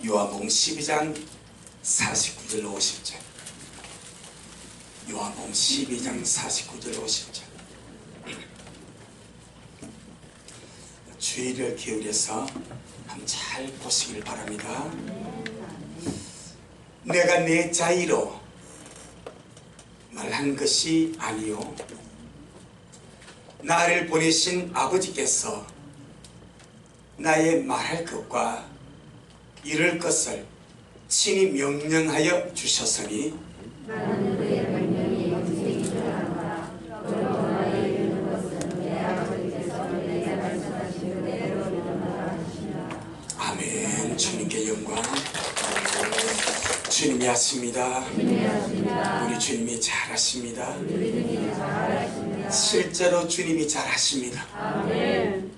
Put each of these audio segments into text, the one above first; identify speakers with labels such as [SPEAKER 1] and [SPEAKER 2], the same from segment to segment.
[SPEAKER 1] 요한복음 12장 49절 50절. 요한복음 12장 49절 50절. 주의를 기울여서 한번 잘 보시길 바랍니다. 내가 내 자의로 말한 것이 아니요 나를 보내신 아버지께서 나의 말할 것과 이룰 것을 친히 명령하여 주셨으니
[SPEAKER 2] 나는 그의 명령이 영생인 줄 아노라. 그러므로 나의 이루는 것은 내 아버지께서 내게 말씀하신 그대로 이루노라 하시니라.
[SPEAKER 1] 아멘. 주님께 영광. 주님이 하십니다. 우리 주님이 잘하십니다. 실제로 주님이 잘하십니다.
[SPEAKER 2] 아멘.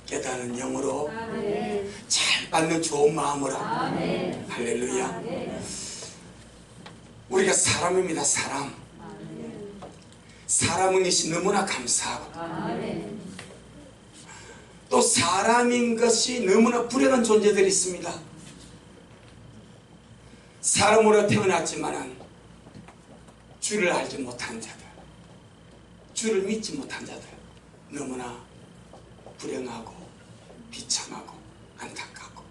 [SPEAKER 1] 깨닫는 영으로
[SPEAKER 2] 아멘.
[SPEAKER 1] 잘 받는 좋은 마음으로.
[SPEAKER 2] 아멘.
[SPEAKER 1] 할렐루야.
[SPEAKER 2] 아멘.
[SPEAKER 1] 우리가 사람입니다. 사람.
[SPEAKER 2] 아멘.
[SPEAKER 1] 사람은 것이 너무나 감사하고
[SPEAKER 2] 아멘.
[SPEAKER 1] 또 사람인 것이 너무나 불행한 존재들이 있습니다. 사람으로 태어났지만 주를 알지 못한 자들, 주를 믿지 못한 자들, 너무나 불행하고 비참하고 안타깝고,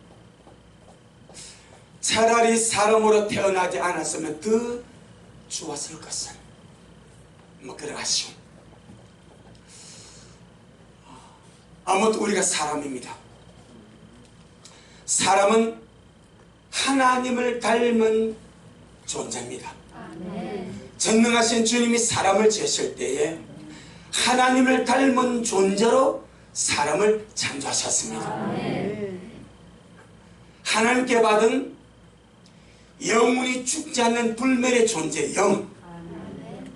[SPEAKER 1] 차라리 사람으로 태어나지 않았으면 더 좋았을 것을, 그런 아쉬움. 아무튼 우리가 사람입니다. 사람은 하나님을 닮은 존재입니다.
[SPEAKER 2] 아멘.
[SPEAKER 1] 전능하신 주님이 사람을 지으실 때에 하나님을 닮은 존재로 사람을 창조하셨습니다.
[SPEAKER 2] 아멘.
[SPEAKER 1] 하나님께 받은 영원히 죽지 않는 불멸의 존재 영,
[SPEAKER 2] 아멘.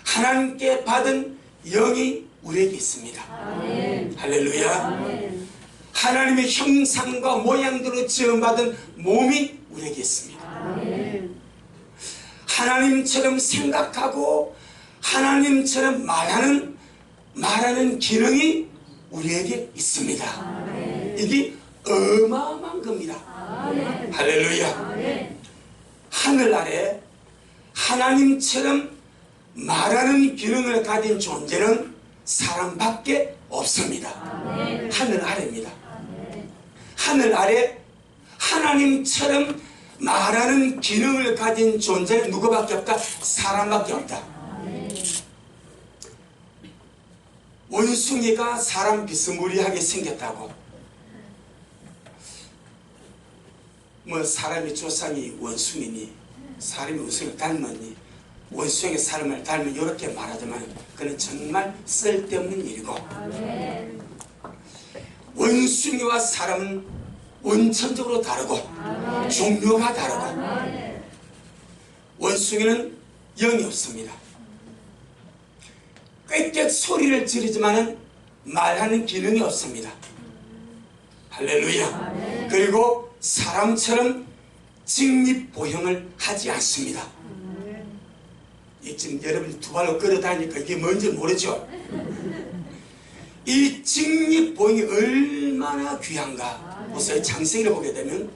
[SPEAKER 1] 하나님께 받은 영이 우리에게 있습니다.
[SPEAKER 2] 아멘.
[SPEAKER 1] 할렐루야.
[SPEAKER 2] 아멘.
[SPEAKER 1] 하나님의 형상과 모양대로 지음받은 몸이 우리에게 있습니다.
[SPEAKER 2] 아멘.
[SPEAKER 1] 하나님처럼 생각하고 하나님처럼 말하는 기능이 우리에게 있습니다.
[SPEAKER 2] 아멘.
[SPEAKER 1] 이게 어마어마한 겁니다.
[SPEAKER 2] 아멘.
[SPEAKER 1] 할렐루야.
[SPEAKER 2] 아멘.
[SPEAKER 1] 하늘 아래 하나님처럼 말하는 기능을 가진 존재는 사람밖에 없습니다.
[SPEAKER 2] 아멘.
[SPEAKER 1] 하늘 아래입니다.
[SPEAKER 2] 아멘.
[SPEAKER 1] 하늘 아래 하나님처럼 말하는 기능을 가진 존재는 누구밖에 없다? 사람밖에 없다.
[SPEAKER 2] 아멘.
[SPEAKER 1] 원숭이가 사람 비스무리하게 생겼다고, 사람이 조상이 원숭이니 사람이 원숭이를 닮았니, 원숭이가 사람을 닮은 이렇게 말하지만 그는 정말 쓸데없는 일이고,
[SPEAKER 2] 아멘.
[SPEAKER 1] 원숭이와 사람은 원천적으로 다르고
[SPEAKER 2] 아멘.
[SPEAKER 1] 종류가 다르고,
[SPEAKER 2] 아멘.
[SPEAKER 1] 원숭이는 영이 없습니다. 꽥꽥 소리를 지르지만 말하는 기능이 없습니다. 할렐루야.
[SPEAKER 2] 아멘.
[SPEAKER 1] 그리고 사람처럼 직립보행을 하지 않습니다. 지금 여러분이 두 발로 걸어다니니까 이게 뭔지 모르죠? 이 직립보행이 얼마나 귀한가. 보세요. 창세기를 보게 되면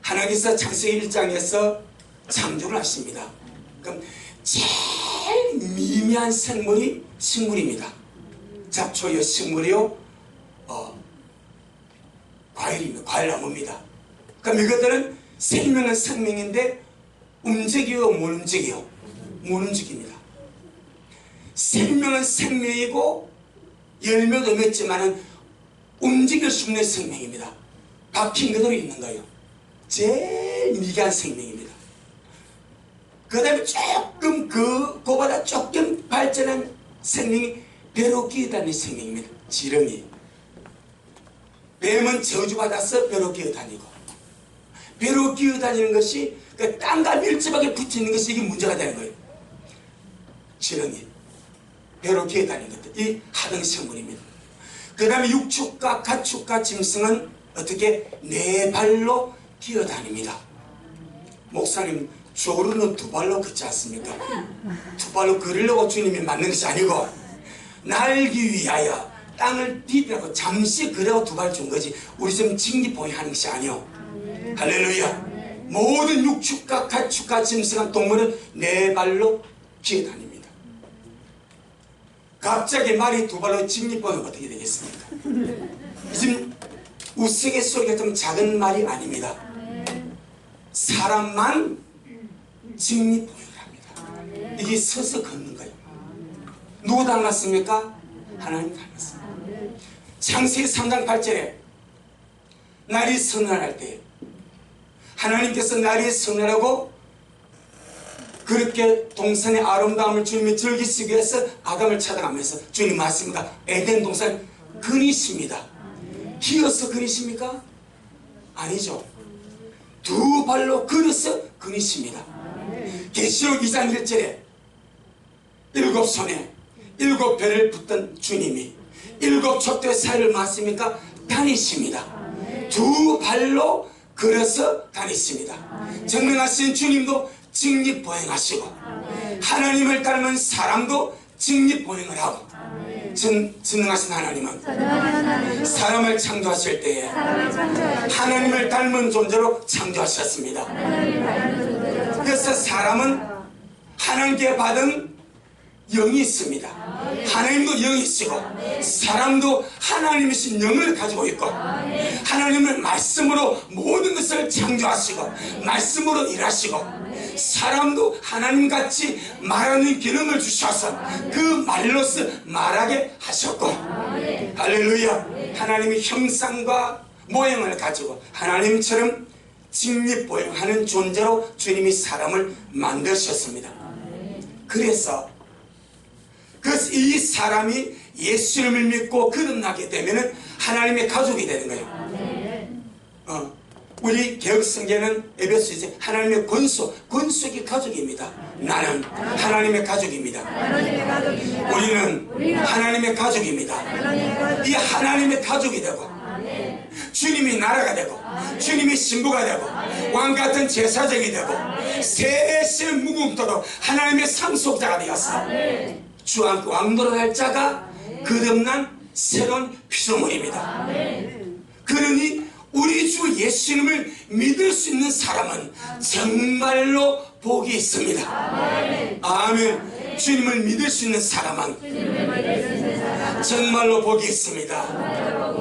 [SPEAKER 1] 하나님께서 창세기 1장에서 창조를 하십니다. 그럼 제일 미미한 생물이 식물입니다. 잡초요, 식물이요, 과일입니다. 과일나무입니다. 그럼 이것들은 생명은 생명인데 움직이요, 못 움직이요? 못 움직입니다. 생명은 생명이고 열매도 맺지만 움직일 수 없는 생명입니다. 박힌 그대로 있는 거예요. 제일 미개한 생명입니다. 그 다음에 조금 그거보다 조금 발전한 생명이 벼로 기어다니는 생명입니다. 지렁이. 뱀은 저주받아서 벼로 기어다니고, 벼로 기어다니는 것이 그 땅과 밀접하게 붙어있는 것이 이게 문제가 되는 거예요. 지렁이, 벼로 기어다니는 것들, 이 하등생물입니다. 그 다음에 육축과 가축과 짐승은 어떻게 네 발로 기어다닙니다. 목사님, 조르는 두 발로 걷지 않습니까? 두 발로 걸으려고 주님이 만든 것이 아니고 날기 위하여 땅을 디디라고 잠시 그래고 두 발 준 거지 우리 좀 직립보행하는 것이 아니오. 할렐루야. 모든 육축과 가축과 짐승한 동물은 네 발로 기어다닙니다. 갑자기 말이 두 발로 직립보행하면 어떻게 되겠습니까? 지금 우스갯소리가 좀 작은 말이 아닙니다. 사람만 직립보행을 합니다. 이게 서서 걷는 거예요. 누구 닮았습니까? 하나님 닮았습니다. 창세기 3장 8절에 날이 서늘할 때 하나님께서 날이 서늘하고 그렇게 동산의 아름다움을 주님이 즐기시기 위해서 아담을 찾아가면서 주님 맞습니다. 에덴 동산 그리십니다. 기어서 그리십니까? 아니죠. 두 발로 걸어서 그리십니다. 계시록 2장 1절에 일곱 손에 일곱 별을 붙던 주님이 일곱 촛대 사이를 맞습니까? 다니십니다. 두 발로 걸어서 다니십니다. 전능하신 주님도 직립보행하시고 하나님을 닮은 사람도 직립보행을 하고 전능하신 하나님은 사람을 창조하실 때에 하나님을 닮은 존재로 창조하셨습니다. 그래서 사람은 하나님께 받은 영이 있습니다. 하나님도 영이시고 사람도 하나님이신 영을 가지고 있고 하나님은 말씀으로 모든 것을 창조하시고 말씀으로 일하시고 사람도 하나님같이 말하는 기능을 주셔서 그 말로서 말하게 하셨고 할렐루야. 하나님의 형상과 모양을 가지고 하나님처럼 직립보행하는 존재로 주님이 사람을 만드셨습니다. 그래서 이 사람이 예수님을 믿고 거듭나게 되면 하나님의 가족이 되는 거예요. 우리 개혁성경은 에베소서 하나님의 권속이 가족입니다. 나는 하나님의 가족입니다. 우리는 하나님의 가족입니다. 이 하나님의 가족이 되고 주님이 나라가 되고 주님이 신부가 되고 왕같은 제사장이 되고 세세 무궁토록 하나님의 상속자가 되었어. 주와 함께 왕노릇할 자가 거듭난 새로운 피조물입니다. 그러니 우리 주 예수님을 믿을 수 있는 사람은 정말로 복이 있습니다. 아멘. 주님을 믿을 수 있는 사람은 정말로 복이 있습니다.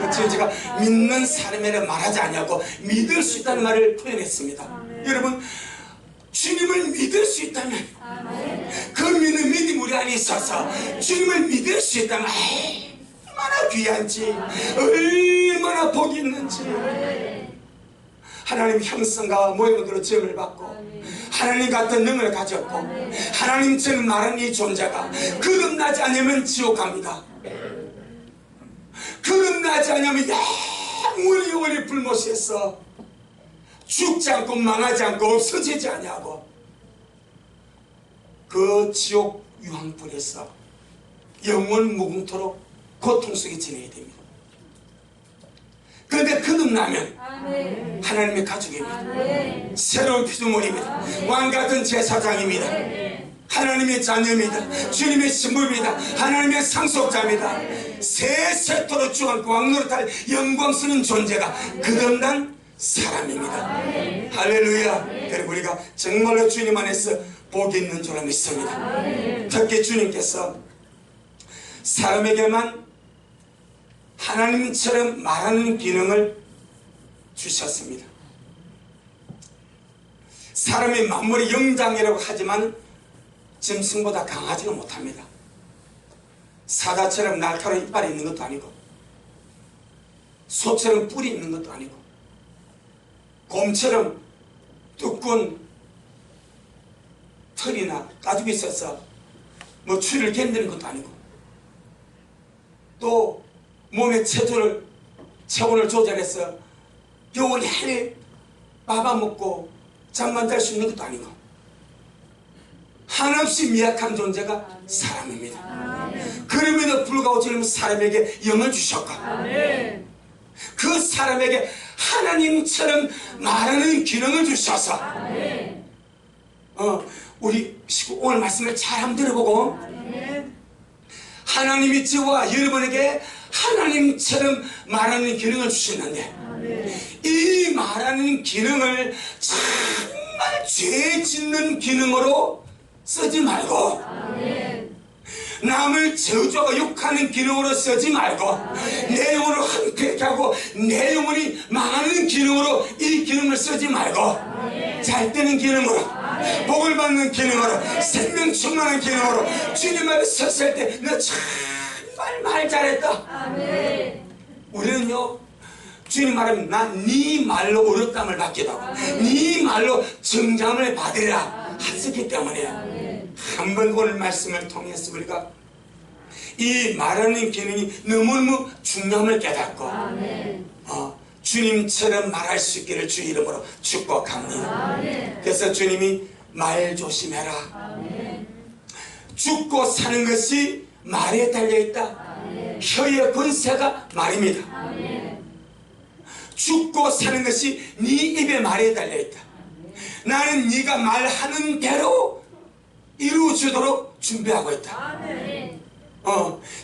[SPEAKER 1] 그래서 제가 믿는 사람이라 말하지 않냐고 믿을 수 있다는 말을 표현했습니다. 여러분 주님을 믿을 수 있다면 그 믿는 믿음 우리 안에 있어서 주님을 믿을 수 있다면 얼마나 귀한지 얼마나 복이 있는지 하나님 형상과 모양으로 지음을 받고 하나님 같은 능을 가졌고 하나님처럼 말하는 이 존재가 거듭나지 않으면 지옥 갑니다. 거듭나지 않으면 영원히 불못에서 죽지 않고 망하지 않고 없어지지 아니하고 그 지옥 유황불에서 영원 무궁토록 고통 속에 지내야 됩니다. 그런데 거듭나면 하나님의 가족입니다. 새로운 피조물입니다. 왕같은 제사장입니다. 하나님의 자녀입니다. 주님의 신부입니다. 하나님의 상속자입니다. 세세토록 주와 왕노릇할 영광스러운 존재가 거듭난 사람입니다. 할렐루야. 그리고 우리가 정말로 주님 안에서 복이 있는 줄 믿습니다. 특히 주님께서 사람에게만 하나님처럼 말하는 기능을 주셨습니다. 사람이 만물의 영장이라고 하지만 짐승보다 강하지가 못합니다. 사자처럼 날카로운 이빨이 있는 것도 아니고 소처럼 뿔이 있는 것도 아니고 곰처럼 두꺼운 털이나 가죽이 있어서 뭐 추위를 견디는 것도 아니고 또 몸의 체온을 조절해서 겨울 내내 밥아먹고 잠만 잘 수 있는 것도 아니고 한없이 미약한 존재가 사람입니다. 그럼에도 불구하고 주님은 사람에게 영을 주셨고 그 사람에게 하나님처럼 말하는 기능을 주셔서 우리 오늘 말씀을 잘 한번 들어보고 하나님이 저와 여러분에게 하나님처럼 말하는 기능을 주셨는데 이 말하는 기능을 정말 죄 짓는 기능으로 쓰지 말고 남을 저주하고 욕하는 기능으로 쓰지 말고 내 영혼을 황폐케 하고 내 영혼이 망하는 기능으로 이 기능을 쓰지 말고 잘 되는 기능으로 복을 받는 기능으로 생명 충만한 기능으로 주님 앞에 섰을 때 너 정말 말 잘했다. 우리는요 주님 말하면 난 네 말로 어렵담을 받기도 하고 네 말로 정잠을 받으리라 하셨기 때문에 한번 오늘 말씀을 통해서 우리가 이 말하는 기능이 너무너무 중요함을 깨닫고 주님처럼 말할 수 있기를 주 이름으로 축복합니다. 그래서 주님이 말 조심해라. 죽고 사는 것이 말에 달려있다. 혀의 권세가 말입니다. 죽고 사는 것이 네 입의 말에 달려있다. 나는 네가 말하는 대로 이루어지도록 준비하고 있다.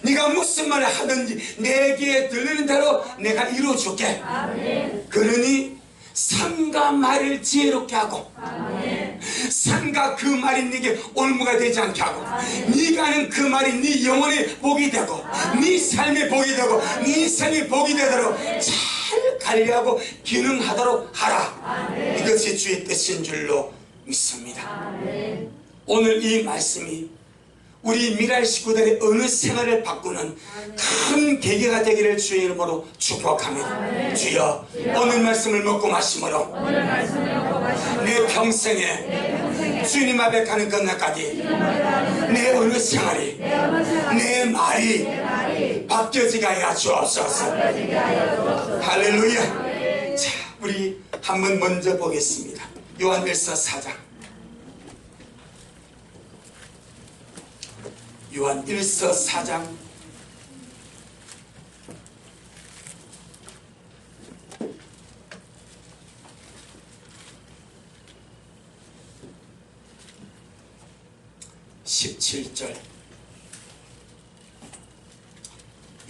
[SPEAKER 1] 네가 무슨 말을 하든지 내 귀에 들리는 대로 내가 이루어줄게. 그러니 삼가 말을 지혜롭게 하고 삼가 그 말이 네게 올무가 되지 않게 하고 네가 하는 그 말이 네 영혼의 복이 되고 네 삶의 복이 되고 네 삶의 복이 되도록 잘 관리하고 기능하도록 하라. 이것이 주의 뜻인 줄로 믿습니다. 오늘 이 말씀이 우리 미랄 식구들의 어느 생활을 바꾸는 큰 계기가 되기를 주의 이름으로 축복합니다. 주여 오늘 말씀을 먹고 마심으로 내 평생에 주님 앞에 가는 것날까지 내 어느 생활이 내 말이 바뀌어지게 하여 주옵소서. 할렐루야. 자, 우리 한번 먼저 보겠습니다. 요한일서 4장. 요한일서 4장 17절.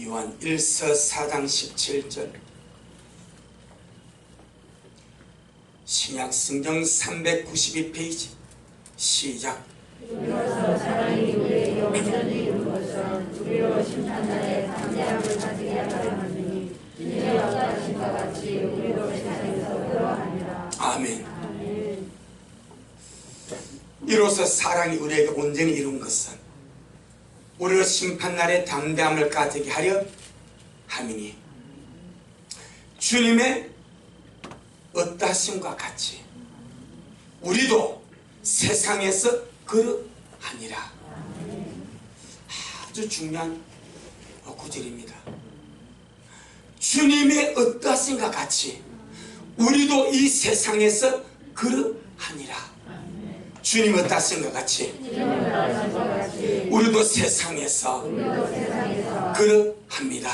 [SPEAKER 1] 요한일서 4장 17절. 신약성경 392페이지 시작.
[SPEAKER 2] 이로써 사랑이 우리에게 온전히 이룬 것은 우리로 심판날에 담대함을 가지게 하려 하느니 이제 어떠하신과 같이 우리도 세상에서 그러하니라.
[SPEAKER 1] 아멘. 이로써 사랑이 우리에게 온전히 이룬 것은 우리로 심판날에 담대함을 가지게 하려 함이니 주님의 어떠하심과 같이 우리도 세상에서 그러하니라. 아주 중요한 구절입니다. 주님의 어떠하심과 같이 우리도 이 세상에서 그러하니라. 주님 어떠하심과 같이 우리도 세상에서 그러합니다.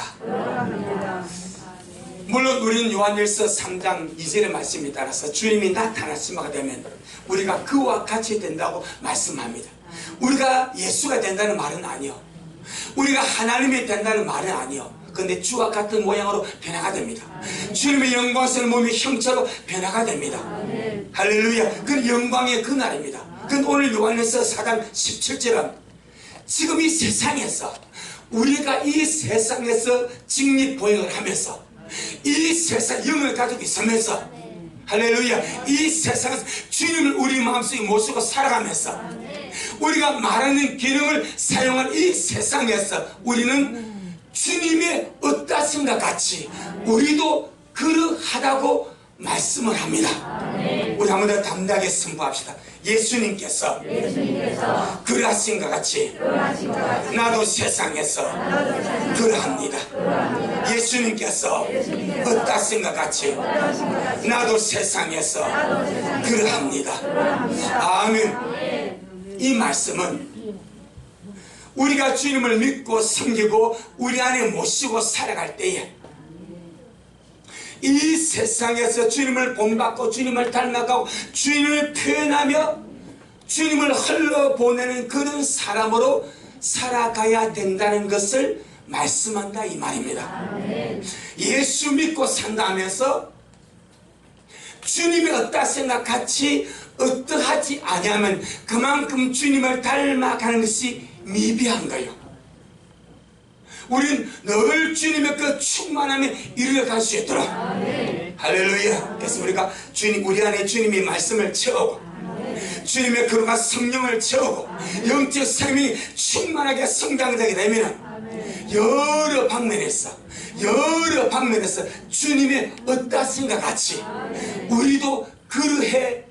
[SPEAKER 1] 물론 우리는 요한일서 3장 2절의 말씀에 따라서 주님이 나타나시게 되면 우리가 그와 같이 된다고 말씀합니다. 우리가 예수가 된다는 말은 아니요, 우리가 하나님이 된다는 말은 아니요, 그런데 주와 같은 모양으로 변화가 됩니다. 주님의 영광스러운 몸이 형체로 변화가 됩니다. 할렐루야. 그 영광의 그날입니다. 그건 오늘 요한일서 4장 17절은 지금 이 세상에서 우리가 이 세상에서 직립보행을 하면서 이 세상 영을 가지고 있으면서 할렐루야, 이 세상에서 주님을 우리 마음속에 모시고 살아가면서 우리가 말하는 기능을 사용한 이 세상에서 우리는 주님의 어떠하심과 같이 우리도 그러하다고 말씀을 합니다. 우리 한번 더 담대하게 선포합시다. 예수님께서 그러하신 것 같이 나도 세상에서 그러합니다. 예수님께서 어떠하신 것 같이 나도 세상에서 그러합니다. 아멘. 이 말씀은 우리가 주님을 믿고 섬기고 우리 안에 모시고 살아갈 때에 이 세상에서 주님을 본받고 주님을 닮아가고 주님을 표현하며 주님을 흘러보내는 그런 사람으로 살아가야 된다는 것을 말씀한다 이 말입니다.
[SPEAKER 2] 아멘.
[SPEAKER 1] 예수 믿고 산다 하면서 주님이 어떠 생각같이 어떠하지 아니하면 그만큼 주님을 닮아가는 것이 미비한 거예요. 우리는 늘 주님의 그 충만함에 이르러갈 수 있도록.
[SPEAKER 2] 아멘.
[SPEAKER 1] 할렐루야. 그래서 우리가 주님, 우리 안에 주님이 말씀을 채우고 주님의 그로가 성령을 채우고 영적 생명이 충만하게 성장되게 되면 여러 방면에서 주님의 어떠하신가 같이 우리도 그러해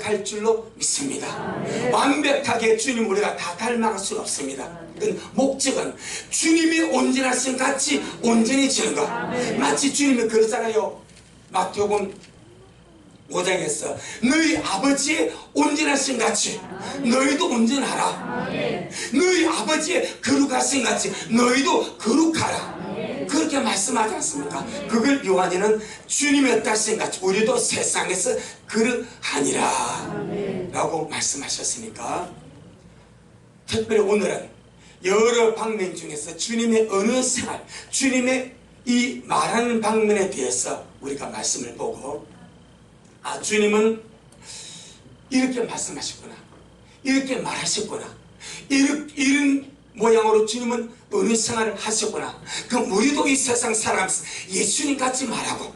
[SPEAKER 1] 갈 줄로 믿습니다. 완벽하게 주님 우리가 다 닮아갈 수는 없습니다. 목적은 주님이 온전하신 같이 온전해지는 것. 마치 주님이 그러잖아요. 마태복음 5장에서 너희 아버지의 온전하신 같이 너희도 온전하라. 너희 아버지의 거룩하신 같이 너희도 거룩하라. 그렇게 말씀하지 않습니까? 그걸 요한이는 주님의 어떠하신 같이 우리도 세상에서 그러하니라 라고 말씀하셨으니까, 특별히 오늘은 여러 방면 중에서 주님의 어느 생활, 주님의 이 말하는 방면에 대해서 우리가 말씀을 보고, 아, 주님은 이렇게 말씀하셨구나, 이렇게 말하셨구나, 이런 모양으로 주님은 어느 생활을 하셨구나. 그럼 우리도 이 세상 살아가면서 예수님 같이 말하고,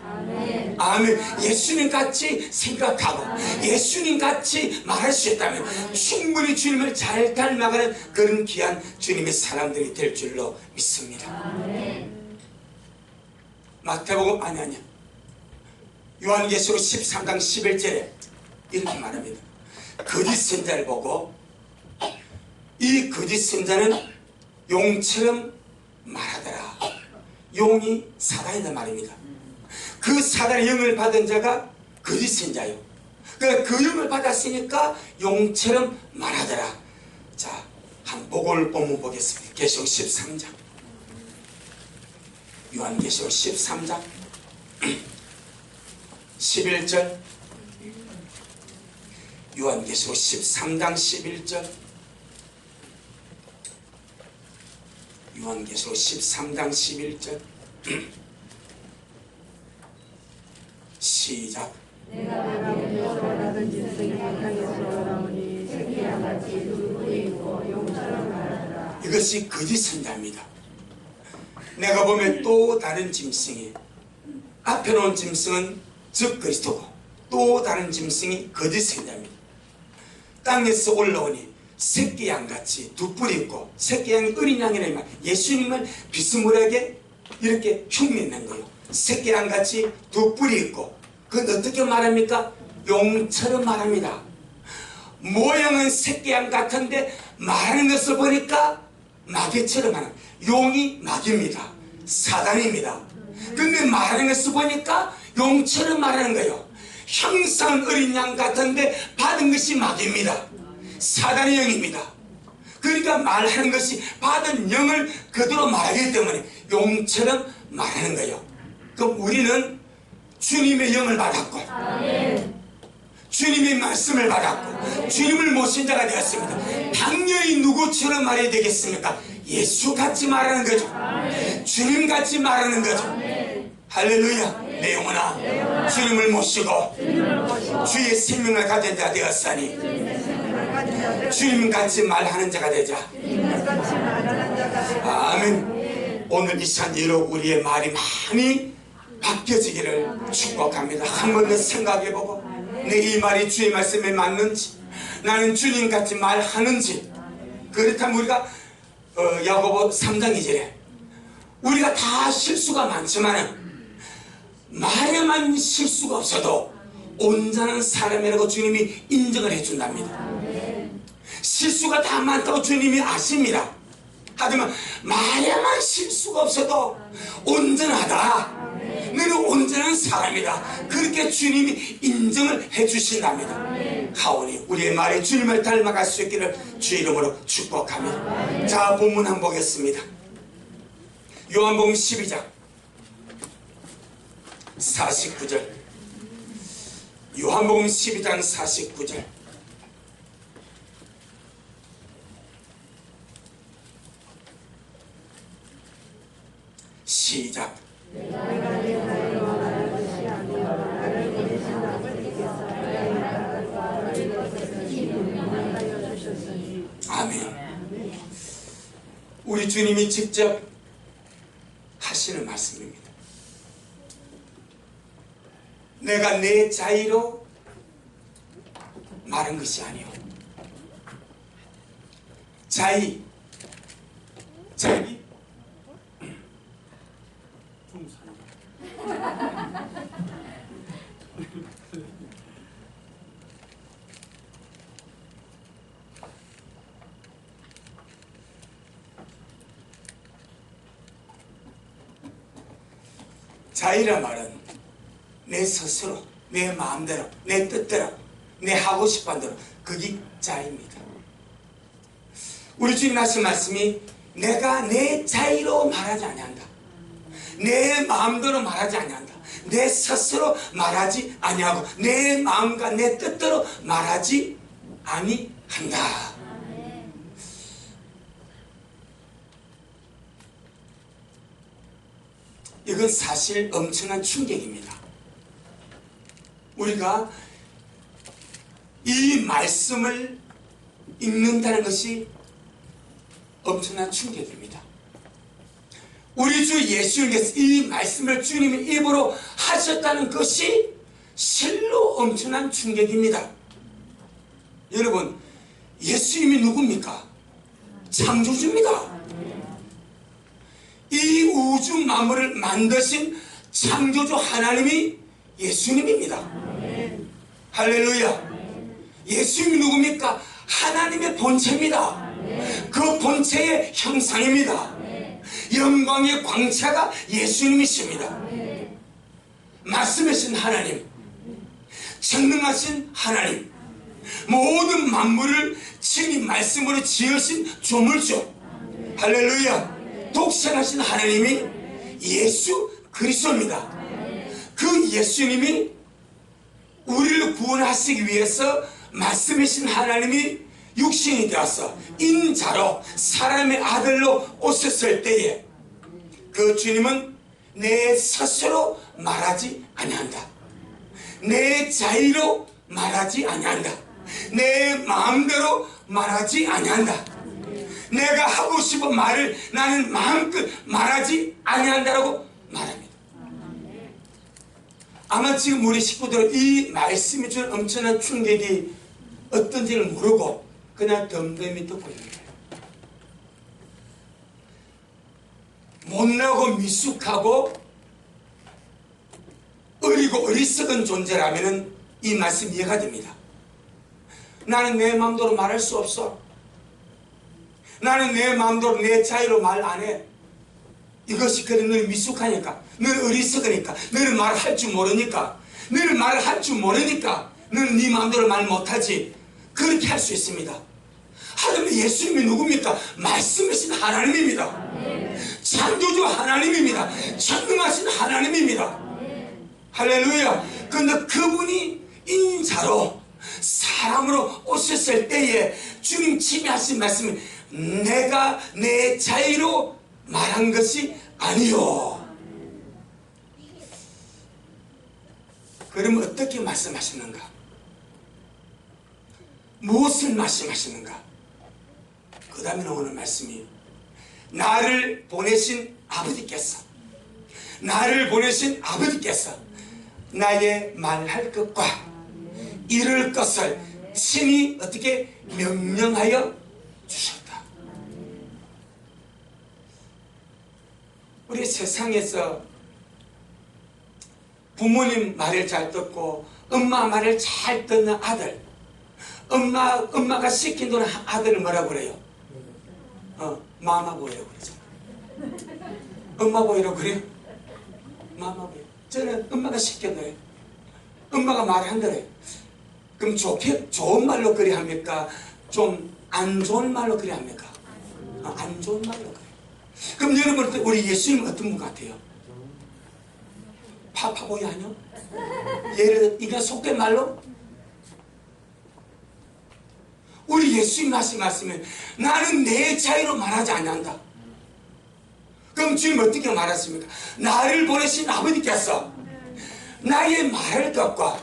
[SPEAKER 1] 아멘, 예수님 같이 생각하고, 예수님 같이 말할 수 있다면 충분히 주님을 잘 닮아가는 그런 귀한 주님의 사람들이 될 줄로 믿습니다. 마태복음 아니야. 요한계시록 13장 11절에 이렇게 말합니다. 거짓 선자를 보고 이 거짓 선자는 용처럼 말하더라. 용이 사단이다 말입니다. 그 사단의 영을 받은 자가 거짓 선자요. 그 영을 받았으니까 용처럼 말하더라. 자, 한 복을 보겠습니다. 계시록 13장. 요한계시록 13장 11절. 요한계시록 13장 11절. 요한계시록 13장 11절. 시작.
[SPEAKER 2] 내가 너에게서 받은 짐승이 바탕에서 나오니 새끼랑 같이 눈이 있고 용처럼 말하더라.
[SPEAKER 1] 이것이 거짓 선자입니다. 내가 보면 또 다른 짐승이, 앞에 놓은 짐승은 즉 그리스도고 또 다른 짐승이 거짓 선자입니다. 땅에서 올라오니 새끼 양같이 두 뿔이 있고, 새끼 양이 어린 양이라면 예수님을 비스무리하게 이렇게 흉내낸 거예요. 새끼 양같이 두 뿔이 있고, 그건 어떻게 말합니까? 용처럼 말합니다. 모양은 새끼 양 같은데 말하는 것을 보니까 마귀처럼 하는, 용이 마귀입니다. 사단입니다. 근데 말하는 것을 보니까 용처럼 말하는 거예요. 형상 어린 양 같은데 받은 것이 마귀입니다. 사단의 영입니다. 그러니까 말하는 것이 받은 영을 그대로 말하기 때문에 용처럼 말하는 거예요. 그럼 우리는 주님의 영을 받았고, 주님의 말씀을 받았고, 주님을 모신 자가 되었습니다. 당연히 누구처럼 말해야 되겠습니까? 예수같이 말하는 거죠. 주님같이 말하는 거죠. 할렐루야. 내 영혼아, 주님을 모시고 주의 생명을 가진 자 되었으니 주님같이 말하는 자가 되자. 아멘. 오늘 이 시간 여러분 우리의 말이 많이 바뀌어지기를 축복합니다. 한 번 더 생각해보고 내 이 말이 주의 말씀에 맞는지, 나는 주님같이 말하는지. 그렇다면 우리가 야고보 3장 2절에 우리가 다 실수가 많지만 말에만 실수가 없어도 온전한 사람이라고 주님이 인정을 해준답니다. 실수가 다 많다고 주님이 아십니다. 하지만 말에만 실수가 없어도 온전하다, 너는 온전한 사람이다, 그렇게 주님이 인정을 해주신답니다. 하오니 우리의 말이 주님을 닮아갈 수 있기를 주 이름으로 축복합니다. 자, 본문 한번 보겠습니다. 요한복음 12장 49절. 요한복음 12장 49절. 시작.
[SPEAKER 2] 내가 내 자유로 말할 것이 아니라 나를 보내신 아버지께서 나의 말할 것과 너희 것을 분명히 하여 주셨으니.
[SPEAKER 1] 아멘. 우리 주님이 직접 하시는 말씀입니다. 내가 내 자의로 말한 것이 아니오. 자의 자의란 말은 내 스스로, 내 마음대로, 내 뜻대로, 내 하고 싶은 대로, 그게 자의입니다. 우리 주님 하신 말씀이 내가 내 자의로 말하지 아니한다. 내 마음대로 말하지 아니한다. 내 스스로 말하지 아니하고 내 마음과 내 뜻대로 말하지 아니한다. 이건 사실 엄청난 충격입니다. 우리가 이 말씀을 읽는다는 것이 엄청난 충격입니다. 우리 주 예수님께서 이 말씀을 주님의 입으로 하셨다는 것이 실로 엄청난 충격입니다. 여러분, 예수님이 누굽니까? 창조주입니다. 이 우주 만물을 만드신 창조주 하나님이 예수님입니다. 할렐루야. 예수님이 누굽니까? 하나님의 본체입니다. 그 본체의 형상입니다. 영광의 광채가 예수님이십니다. 말씀하신 하나님, 전능하신 하나님, 모든 만물을 친히 말씀으로 지으신 조물주, 할렐루야. 독생하신 하나님이 예수 그리스도입니다. 그 예수님이 우리를 구원하시기 위해서 말씀하신 하나님이 육신이 되어서 인자로 사람의 아들로 오셨을 때에 그 주님은 내 스스로 말하지 아니한다. 내 자의로 말하지 아니한다. 내 마음대로 말하지 아니한다. 내가 하고 싶은 말을 나는 마음껏 말하지 아니한다라고 말합니다. 아마 지금 우리 식구들은 이 말씀이 주는 엄청난 충격이 어떤지를 모르고 그냥 덤덤히 듣고 있는 거예요. 못나고 미숙하고 어리고 어리석은 존재라면 이 말씀 이해가 됩니다. 나는 내 마음대로 말할 수 없어. 나는 내 마음대로 내 자유로 말 안 해. 이것이 그래. 너는 미숙하니까, 너는 어리석으니까, 너는 말할 줄 모르니까, 너는 말을 할 줄 모르니까 너는 네 마음대로 말 못하지. 그렇게 할 수 있습니다. 하지만 예수님이 누굽니까? 말씀하신 하나님입니다. 창조주 하나님입니다. 전능하신 하나님입니다. 할렐루야. 그런데 그분이 인자로 사람으로 오셨을 때에 주님 지배하신 말씀이 내가 내 자유로 말한 것이 아니요. 그러면 어떻게 말씀하시는가? 무엇을 말씀하시는가? 그 다음에 오늘 말씀이 나를 보내신 아버지께서 나의 말할 것과 이룰 것을 친히 어떻게 명령하여 주셨다. 우리 세상에서 부모님 말을 잘 듣고 엄마 말을 잘 듣는 아들, 엄마가 시킨 대로 아들을 뭐라고 그래요? 마마보이라고 그러죠. 엄마보이라고 그래요? 마마보이. 저는 엄마가 시켰대요. 엄마가 말한 대로. 그럼 좋은 말로 그리 합니까? 좀 안 좋은 말로 그리 합니까? 안 좋은 말로 그래. 그럼 여러분, 우리 예수님은 어떤 분 같아요? 파파보이 아니요? 예를 들어 이게 속된 말로 우리 예수님 하신 말씀은 나는 내 자유로 말하지 않는다. 그럼 주님 어떻게 말했습니까? 나를 보내신 아버지께서 나의 말할 것과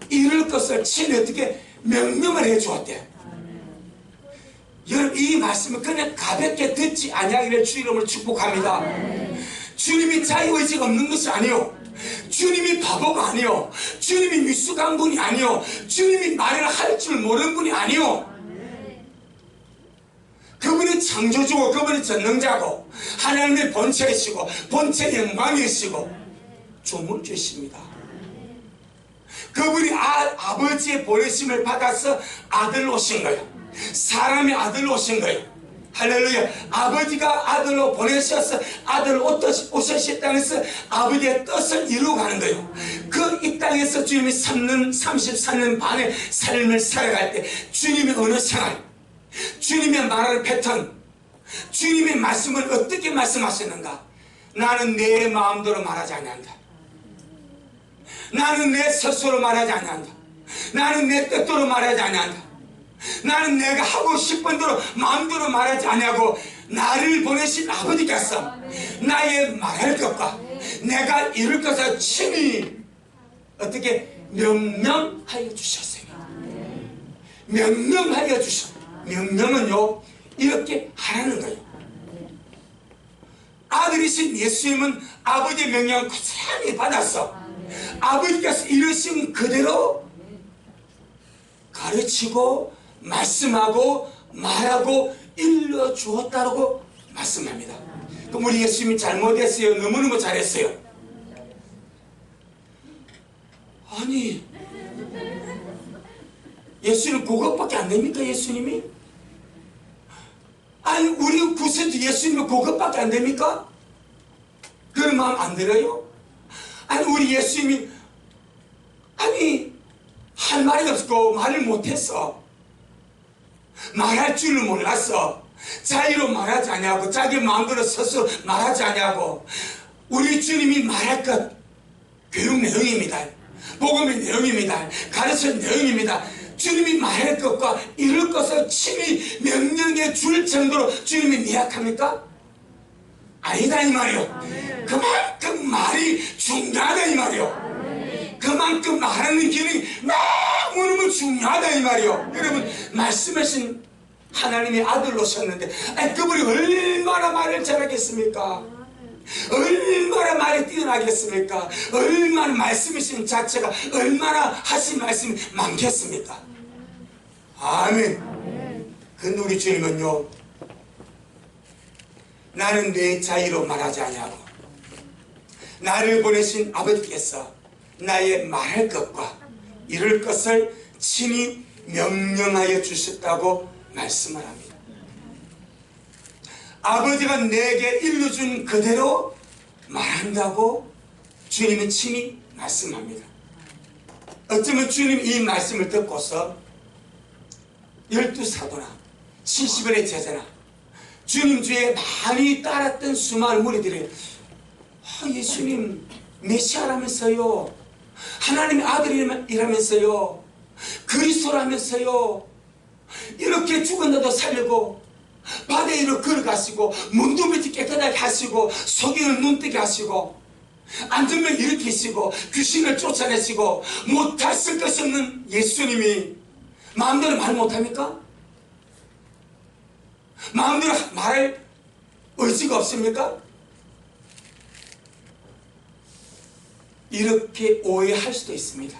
[SPEAKER 1] 이룰 것을 친히 어떻게 명령을 해 주었대. 여러분, 이 말씀을 그냥 가볍게 듣지 아니하기를 주 이름으로 축복합니다. 주님이 자유의지가 없는 것이 아니요, 주님이 바보가 아니요, 주님이 미숙한 분이 아니요, 주님이 말을 할 줄 모르는 분이 아니요, 그분이 창조주고 그분이 전능자고 하나님의 본체이시고 본체 영광이시고 조물주십니다. 그분이 아버지의 보내심을 받아서 아들로 오신 거예요. 사람의 아들로 오신 거예요. 할렐루야. 아버지가 아들로 보내셔서 아들로 오셨을 땅에서 아버지의 뜻을 이루어가는 거예요. 그 이 땅에서 주님이 34년 반의 삶을 살아갈 때 주님의 언어 생활, 주님의 말하는 패턴, 주님의 말씀을 어떻게 말씀하시는가? 나는 내 마음대로 말하지 아니한다. 나는 내 스스로 말하지 아니한다. 나는 내 뜻대로 말하지 아니한다. 나는 내가 하고 싶은 대로 마음대로 말하지 아니하고 나를 보내신 아버지께서 나의 말할 것과 내가 이룰 것을 친히 어떻게 명령하여 주셨어요. 명령하여 주셨어요. 명령은요, 이렇게 하라는 거예요. 아들이신 예수님은 아버지의 명령을 고스란히 받았어. 아버지께서 이르신 그대로 가르치고 말씀하고 말하고 일러주었다고 말씀합니다. 그럼 우리 예수님이 잘못했어요? 너무너무 잘했어요? 아니, 예수님 그것밖에 안 됩니까? 예수님이? 아니, 우리 구세주 예수님이 그것밖에 안 됩니까? 그런 마음 안 들어요? 아니, 우리 예수님이 아니 할 말이 없고 말을 못했어. 말할 줄을 몰랐어. 자유로 말하지 아니하고 자기 마음대로 스스로 말하지 아니하고. 우리 주님이 말할 것 교육 내용입니다. 복음의 내용입니다. 가르치는 내용입니다. 주님이 말할 것과 이룰 것을 친히 명령해 줄 정도로 주님이 미약합니까? 아니다 이 말이요. 그만큼 말이 중요하다 이 말이요. 그만큼 말하는 기능이 너무너무 중요하다 이 말이요. 여러분, 말씀하신 하나님의 아들로 오셨는데 그분이 얼마나 말을 잘하겠습니까? 얼마나 말이 뛰어나겠습니까? 얼마나 말씀이신 자체가 얼마나 하신 말씀이 많겠습니까? 아멘. 근데 우리 주님은요, 나는 내 자유로 말하지 아니하고 나를 보내신 아버지께서 나의 말할 것과 이룰 것을 친히 명령하여 주셨다고 말씀을 합니다. 아버지가 내게 일러준 그대로 말한다고 주님은 친히 말씀합니다. 어쩌면 주님 이 말씀을 듣고서 12사도나 70원의 제자나 주님 주에 많이 따랐던 수많은 무리들이 예수님 메시아라면서요, 하나님의 아들이라면서요, 그리스도라면서요, 이렇게 죽었는데도 살리고 바다에 위로 걸어가시고 문도 밑이 깨끗하게 하시고 속이는 눈뜨게 하시고 안전병 일으키시고 귀신을 쫓아내시고 못할 것이 없는 예수님이 마음대로 말 못합니까? 마음대로 말할 의지가 없습니까? 이렇게 오해할 수도 있습니다.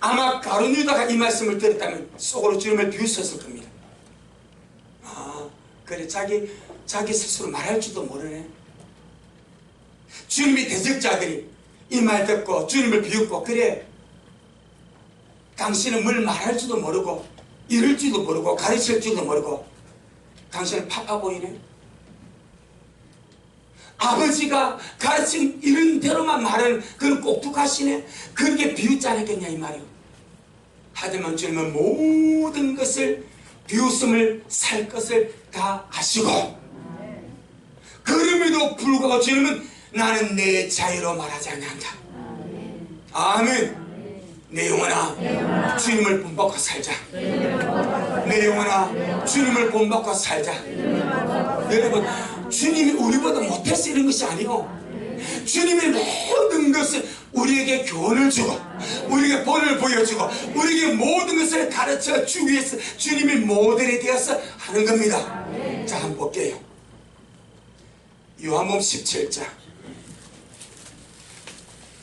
[SPEAKER 1] 아마 가룟 유다가 이 말씀을 들었다면 속으로 주님을 비웃었을 겁니다. 그래, 자기 스스로 말할 줄도 모르네. 주님이 대적자들이 이 말 듣고 주님을 비웃고, 그래, 당신은 뭘 말할 줄도 모르고 이룰 줄도 모르고 가르칠 줄도 모르고 당신은 파파 보이네. 아버지가 가르친 이런 대로만 말하는 그런 꼭두가시네. 그렇게 비웃지 않았겠냐 이 말이요. 하지만 주님은 모든 것을 비웃음을 살 것을 다 아시고, 그럼에도 불구하고 주님은 나는 내 자유로 말하지 않는다. 아멘. 내 영혼아 주님을 본받고 살자. 내 영혼아 주님을 본받고 살자. 여러분, 주님이 우리보다 못해서 이런 것이 아니고 주님의 모든 것을 우리에게 교훈을 주고 우리에게 본을 보여주고 우리에게 모든 것을 가르쳐 주기 위해서 주님이 모델이 되어서 하는 겁니다. 자, 한번 볼게요. 요한복음 17장,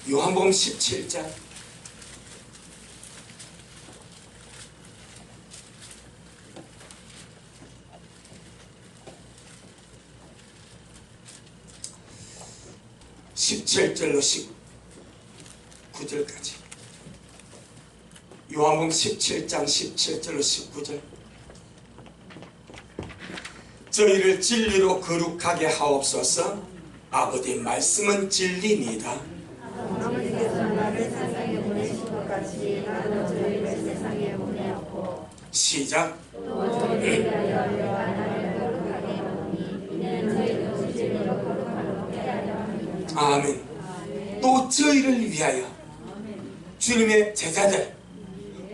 [SPEAKER 1] 요한복음 17장 17절로 19절까지. 요한복음 17장 17절로 19절. 저희를 진리로 거룩하게 하옵소서. 아버지 말씀은 진리니이다.
[SPEAKER 2] 아버지께서 나를 세상에 보내신 것 같이 나도 저희를 세상에 보내었고
[SPEAKER 1] 시작.
[SPEAKER 2] 또 저희를 위하여 나를 거룩하게 하오니 이는 저희도 진리로 거룩하게 하려 함이니라.
[SPEAKER 1] 아멘. 또 저희를 위하여 주님의 제자들,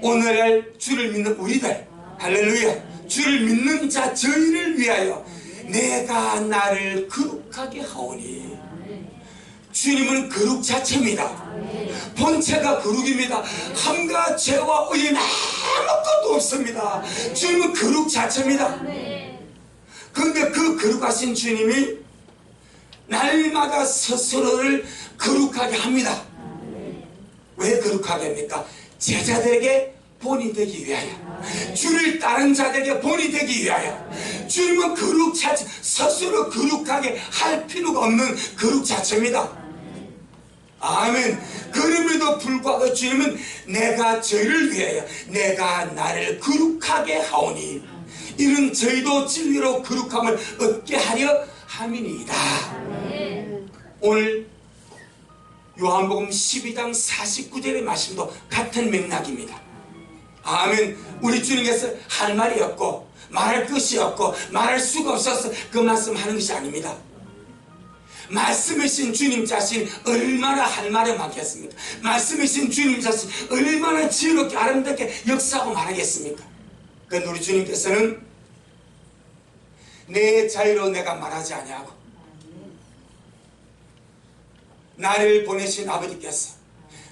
[SPEAKER 1] 오늘날 주를 믿는 우리들, 할렐루야, 주를 믿는 자 저희를 위하여 내가 나를 거룩하게 하오니. 주님은 거룩 자체입니다. 본체가 거룩입니다. 함과 죄와 의인 아무것도 없습니다. 주님은 거룩 자체입니다. 그런데 그 거룩하신 주님이 날마다 스스로를 거룩하게 합니다. 왜 거룩하게 합니까? 제자들에게 본이 되기 위하여, 주를 따른 자들에게 본이 되기 위하여. 주님은 거룩 자체, 스스로 거룩하게 할 필요가 없는 거룩 자체입니다. 아멘. 그럼에도 불구하고 주님은 내가 저희를 위하여 내가 나를 거룩하게 하오니 이는 저희도 진리로 거룩함을 얻게 하려 함이니이다. 오늘 요한복음 12장 49절의 말씀도 같은 맥락입니다. 아멘. 우리 주님께서 할 말이 없고 말할 것이 없고 말할 수가 없어서 그 말씀 하는 것이 아닙니다. 말씀이신 주님 자신 얼마나 할 말이 많겠습니까? 말씀이신 주님 자신 얼마나 지혜롭게 아름답게 역사하고 말하겠습니까? 그런데 우리 주님께서는 내 자유로 내가 말하지 아니하고 나를 보내신 아버지께서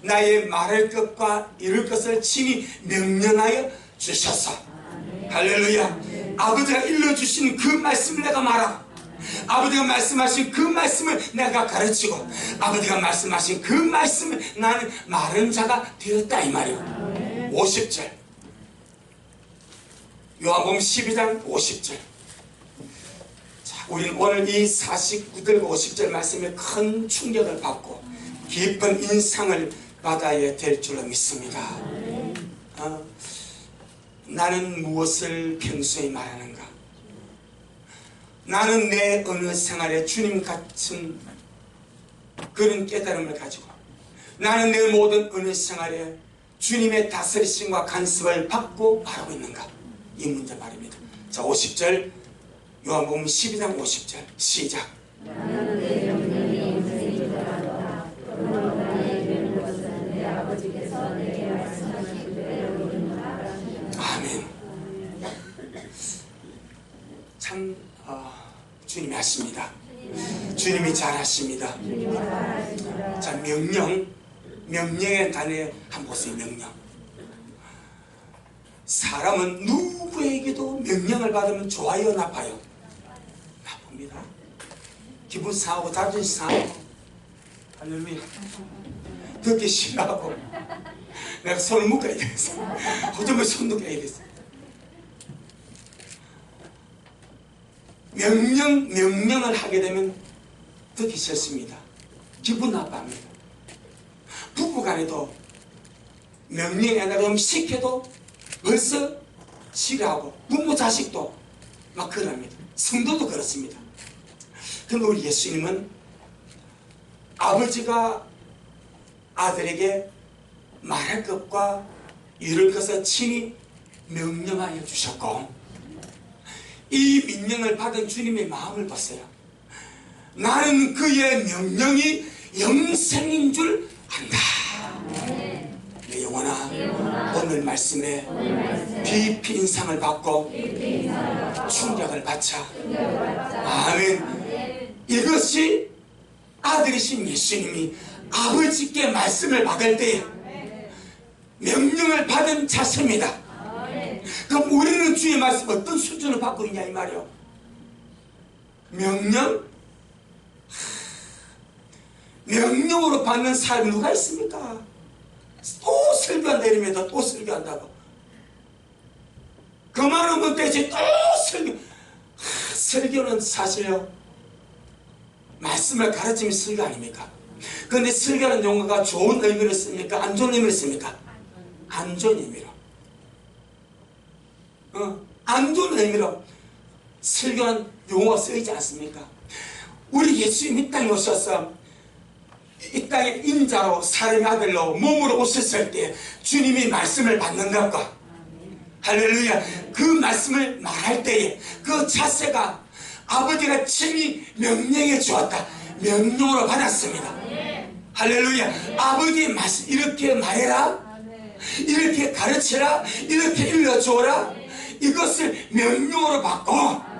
[SPEAKER 1] 나의 말할 것과 이룰 것을 친히 명령하여 주셔서, 할렐루야, 아버지가 일러주신 그 말씀을 내가 말하고 아버지가 말씀하신 그 말씀을 내가 가르치고 아버지가 말씀하신 그 말씀을 나는 말하는 자가 되었다 이 말이에요. 50절 요한복음 12장 50절. 자, 우리는 오늘 이 49절 50절 말씀에 큰 충격을 받고 깊은 인상을 받아야 될 줄로 믿습니다. 나는 무엇을 평소에 말하는가? 나는 내 어느 생활에 주님 같은 그런 깨달음을 가지고 나는 내 모든 어느 생활에 주님의 다스리심과 간섭을 받고 말하고 있는가? 이 문제 말입니다. 자, 50절 요한복음 12장 50절 시작.
[SPEAKER 2] 나는 내 영혼이 인생이 되었다. 그러므로 나의 이르는 것은 내 아버지께서 내게 말씀하신 그대로 이루노라.
[SPEAKER 1] 아멘. 참 주님이 하십니다. 주님이 잘하십니다. 자, 명령의 단어에 한번 보세요. 명령. 사람은 누구에게도 명령을 받으면 좋아요, 나빠요? 나쁩니다. 기분 상하고 자존심 상하고, 할렐루야, 듣기 싫어하고 내가 손을 묶어야 되겠어. 호접에 손도 깨야 되겠어. 명령을 하게 되면 듣기 싫습니다. 기분 나빠합니다. 부부간에도 명령이 안 나가면 시켜도 벌써 싫어하고 부모 자식도 막 그럽니다. 성도도 그렇습니다. 그런데 우리 예수님은 아버지가 아들에게 말할 것과 이룰 것을 친히 명령하여 주셨고 이 명령을 받은 주님의 마음을 보세요. 나는 그의 명령이 영생인 줄 안다. 내 영혼아, 오늘 말씀에 깊이 인상을 받고 충격을 받자. 아멘. 이것이 아들이신 예수님이 아버지께 말씀을 받을 때에 명령을 받은 자세입니다. 그럼 우리는 주의 말씀 어떤 수준을 받고 있냐 이 말이요. 명령으로 받는 사람이 누가 있습니까? 또 설교한다 이러면 또 설교한다고. 그만하면 되지 또 설교. 설교는 사실요 말씀을 가르치면 설교 아닙니까? 그런데 설교라는 용어가 좋은 의미를 씁니까? 안 좋은 의미를 씁니까? 안 좋은 의미로. 안 좋은 의미로 설교는 용어가 쓰이지 않습니까? 우리 예수님 이 땅에 오셔서 이 땅에 인자로 사람의 아들로 몸으로 오셨을 때 주님이 말씀을 받는 것과 할렐루야 그 말씀을 말할 때에 그 자세가 아버지가 친히 명령해 주었다. 명령으로 받았습니다. 할렐루야 아버지의 말씀 이렇게 말해라 이렇게 가르쳐라 이렇게 일러주어라 이것을 명령으로 받고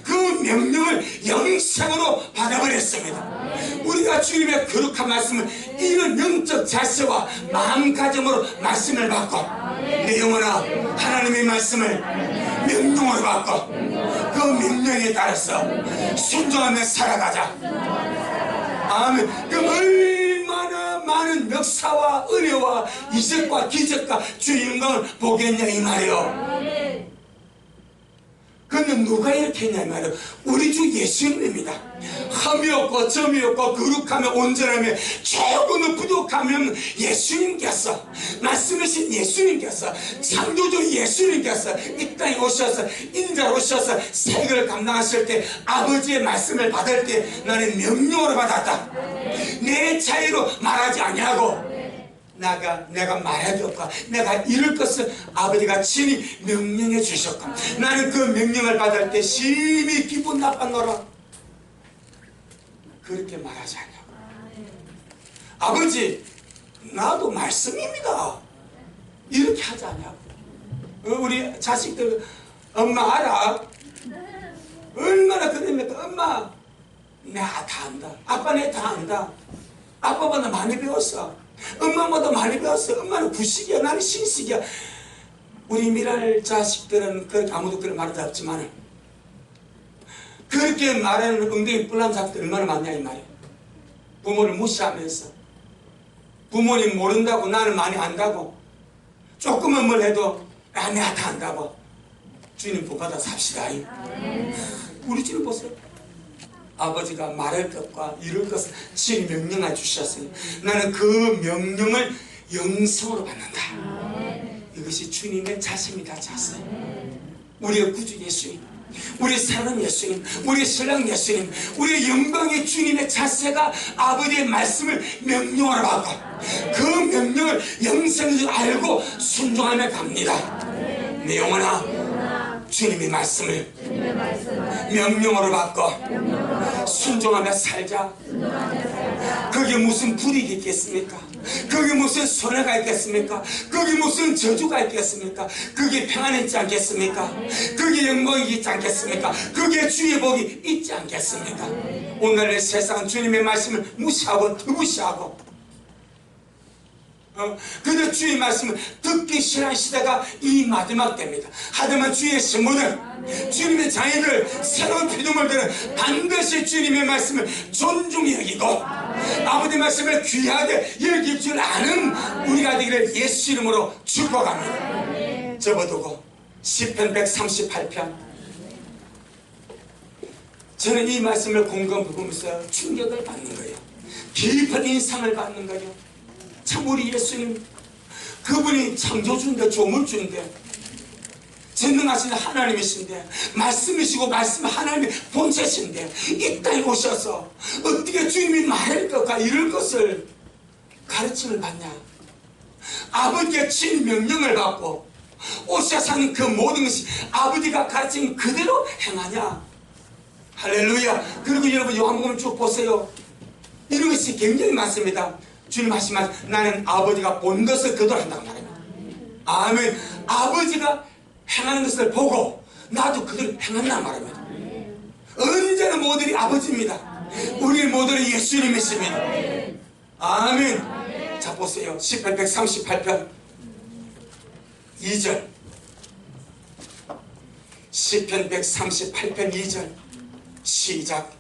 [SPEAKER 1] 그 명령을 영생으로 받아버렸습니다. 우리가 주님의 거룩한 말씀을 이런 영적 자세와 마음가짐으로 말씀을 받고 내 영혼아 하나님의 말씀을 명령으로 받고 그 명령에 따라서 순종하며 살아가자. 아멘. 그럼 얼마나 많은 역사와 은혜와 이적과 기적과 주의 영광을 보겠냐 이 말이요. 그런데 누가 이렇게 했냐 이 말이에요. 우리 주 예수님입니다. 흠이 없고 점이 없고 거룩하며 온전하며 조금은 부족하면 예수님께서 말씀하신 예수님께서 창조주 예수님께서 이 땅에 오셔서 인자로 오셔서 세계를 감당하실 때 아버지의 말씀을 받을 때 나는 명령으로 받았다. 내 자유로 말하지 아니하고 내가 말할 게 없고 내가 이룰 것을 아버지가 친히 명령해 주셨고 나는 그 명령을 받을 때 심히 기분 나빴노라. 그렇게 말하지 않냐고. 아버지 나도 말씀입니다. 이렇게 하지 않냐고. 우리 자식들 엄마 알아? 얼마나 그럽니까? 엄마 내가 다 안다. 아빠 내 다 안다. 아빠보다 많이 배웠어. 엄마보다 많이 배웠어. 엄마는 구식이야. 나는 신식이야. 우리 미랄 자식들은 그렇게 아무도 그런 말을 없지만 그렇게 말하는 엉덩이 뿔난 자식들 얼마나 많냐 이 말이야. 부모를 무시하면서 부모님 모른다고 나는 많이 안다고 조금은 뭘 해도 내가 다 안다고. 주님 복받아 삽시다. 우리 집을 보세요. 아버지가 말할 것과 이룰 것을 친히 명령해 주셨으니 나는 그 명령을 영성으로 받는다. 이것이 주님의 자세입니다. 자세. 우리의 구주 예수님, 우리 사랑 예수님, 우리 신랑 예수님, 우리의 영광의 주님의 자세가 아버지의 말씀을 명령으로 받고 그 명령을 영성인 줄 알고 순종하며 갑니다. 내 영혼아 주님의 말씀을 명령으로 받고 순종하며 살자. 거기에 무슨 불이익이 있겠습니까? 거기에 무슨 손해가 있겠습니까? 거기에 무슨 저주가 있겠습니까? 거기에 평안이 있지 않겠습니까? 거기에 영광이 있지 않겠습니까? 거기에 주의 복이 있지 않겠습니까? 오늘의 세상은 주님의 말씀을 무시하고 무시하고 그저 주의 말씀을 듣기 싫어하는 시대가 이 마지막 때입니다. 하지만 주의 신부들 주님의 자녀들 새로운 피조물들은 반드시 주님의 말씀을 존중히 여기고 아버지 말씀을 귀하게 여길 줄 아는 우리가 되기를 예수 이름으로 축복합니다. 접어두고 시편 138편 저는 이 말씀을 공감해보면서 충격을 받는 거예요. 깊은 인상을 받는 거예요. 참 우리 예수님 그분이 창조주인데 조물주인데 전능하신 하나님이신데 말씀이시고 말씀 하나님의 본체신데 이 땅에 오셔서 어떻게 주님이 말할 것과 이룰 것을 가르침을 받냐. 아버지의 친 명령을 받고 오셔서 하는 그 모든 것이 아버지가 가르친 그대로 행하냐. 할렐루야. 그리고 여러분 요한복음 쭉 보세요. 이런 것이 굉장히 많습니다. 주님 하시면 나는 아버지가 본 것을 그대로 한다고 말합니다. 아멘. 아버지가 행하는 것을 보고 나도 그대로 행한다고 말합니다. 언제나 모델이 아버지입니다. 우리 모두는 예수님이십니다. 아멘. 자 보세요. 시편 138편 2절. 시편 138편 2절 시작.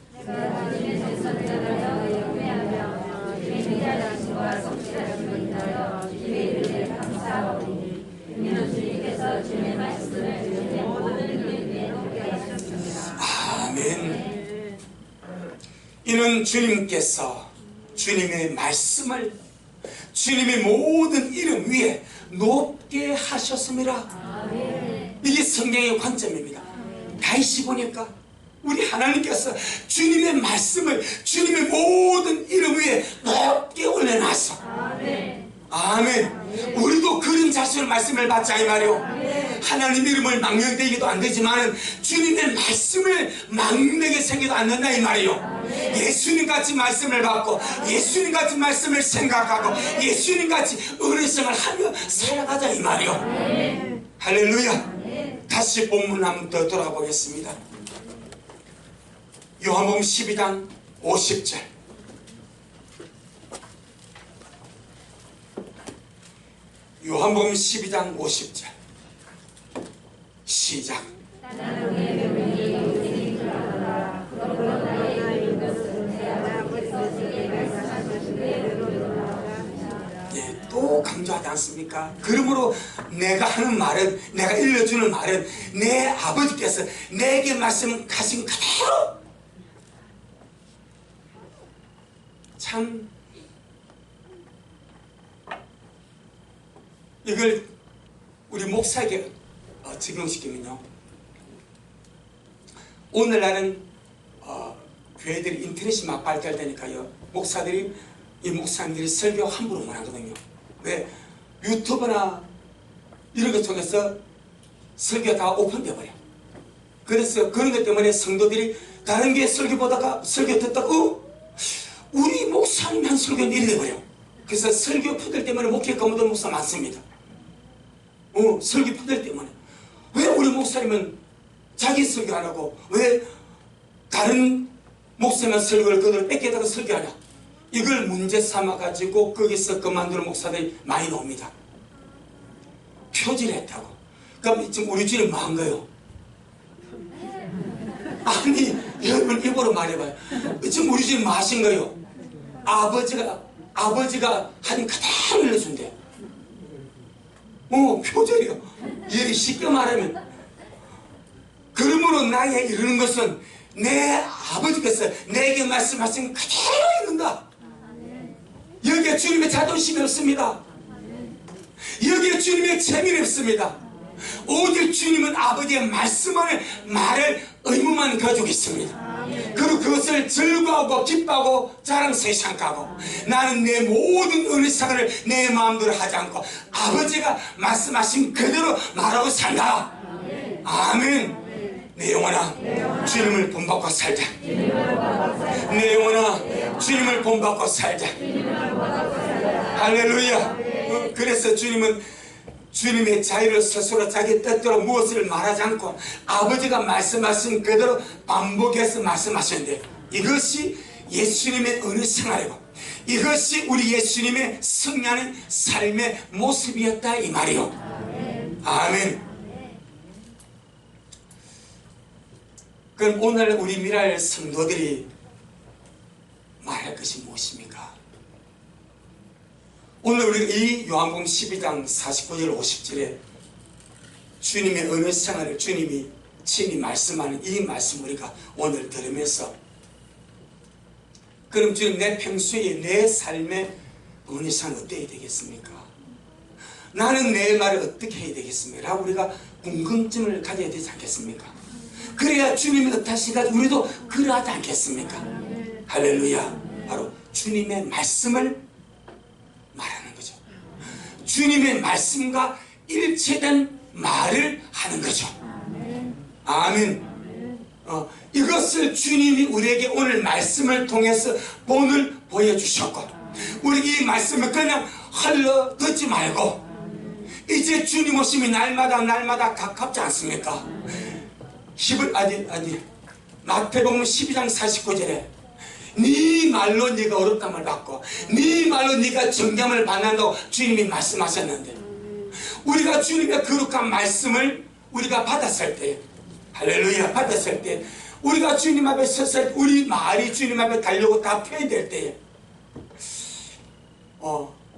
[SPEAKER 1] 아멘. 이는 주님께서 주님의 말씀을 주님의 모든 이름 위에 높게 하셨습니다. 이게 성경의 관점입니다. 다시 보니까 우리 하나님께서 주님의 말씀을 주님의 모든 이름 위에 높게 올려놨어. 아멘. 우리도 그런 자신의 말씀을 받자 이 말이요. 하나님 이름을 망령되기도 안 되지만 주님의 말씀을 망령되게 생기도 않는다 이 말이요. 예수님같이 말씀을 받고 예수님같이 말씀을 생각하고 예수님같이 은혜생활을 하며 살아가자 이 말이요. 할렐루야. 다시 본문 한번 더 돌아보겠습니다. 요한복음 12장 50절. 요한복음 12장 50절 시작. 예, 또 강조하지 않습니까? 그러므로 내가 하는 말은, 내가 일러주는 말은 내 아버지께서 내게 말씀하신 그대로. 참 이걸 우리 목사에게 적용시키면요, 오늘날은 교회들이 인터넷이 막 발달되니까요, 목사들이 이 목사님들이 설교 함부로 못 하거든요. 왜? 유튜브나 이런 것 통해서 설교가 다 오픈되어 버려. 그래서 그런 것 때문에 성도들이 다른 교회 설교 보다가 설교 듣다가 우리 목사님이 한 설교는 이래 돼버려. 그래서 설교 푸들 때문에 목회 거무들 목사 많습니다. 설교 푸들 때문에. 왜 우리 목사님은 자기 설교 안 하고 왜 다른 목사만 설교를 그대로 뺏겨다가 설교하냐. 이걸 문제 삼아가지고 거기서 그만두는 목사들이 많이 나옵니다. 표절했다고. 그럼 지금 우리 주님 뭐 한 거예요? 아니 여러분 입으로 말해봐요. 지금 우리 주님 뭐 하신 거예요? 아버지가 한 그대로 일러준대. 표절이요. 예, 쉽게 말하면. 그러므로 나의 이르는 것은 내 아버지께서 내게 말씀하신 그대로 이른다. 여기에 주님의 자존심이 없습니다. 여기에 주님의 재미는 없습니다. 오직 주님은 아버지의 말을 의무만 가지고 있습니다. 그리고 그것을 즐거워하고 기뻐하고 자랑스레 생각하고 나는 내 모든 은혜상을 내 마음대로 하지 않고 아버지가 말씀하신 그대로 말하고 산다. 아멘. 내 영혼아 주님을 본받고 살자. 내 영혼아 주님을 본받고 살자. 할렐루야. 그래서 주님은 주님의 자유를 스스로 자기 뜻대로 무엇을 말하지 않고 아버지가 말씀하신 그대로 반복해서 말씀하셨는데, 이것이 예수님의 은혜 생활이고 이것이 우리 예수님의 승리하는 삶의 모습이었다 이 말이요. 아멘. 그럼 오늘 우리 미랄 성도들이 말할 것이 무엇입니까? 오늘 우리가 이 요한복음 12장 49절 50절에 주님의 은혜 생활을 주님이 친히 말씀하는 이 말씀 우리가 오늘 들으면서, 그럼 주님 내 평소에 내 삶의 은혜 생활 어떻게 해야 되겠습니까? 나는 내 말을 어떻게 해야 되겠습니까? 라고 우리가 궁금증을 가져야 되지 않겠습니까? 그래야 주님이 어떠하시니까 우리도 그러하지 않겠습니까? 할렐루야. 바로 주님의 말씀을 말하는 거죠. 주님의 말씀과 일치된 말을 하는 거죠. 아멘. 이것을 주님이 우리에게 오늘 말씀을 통해서 본을 보여주셨고, 우리 이 말씀을 그냥 흘러 듣지 말고 이제 주님 오심이 날마다 가깝지 않습니까? 마태복음 12장 49절에 네 말로 네가 어렵담을 받고 네 말로 네가 정감을 받는다고 주님이 말씀하셨는데, 우리가 주님의 거룩한 말씀을 우리가 받았을 때, 할렐루야, 받았을 때, 우리가 주님 앞에 섰을 때, 우리 말이 주님 앞에 달려고 답해야 될 때에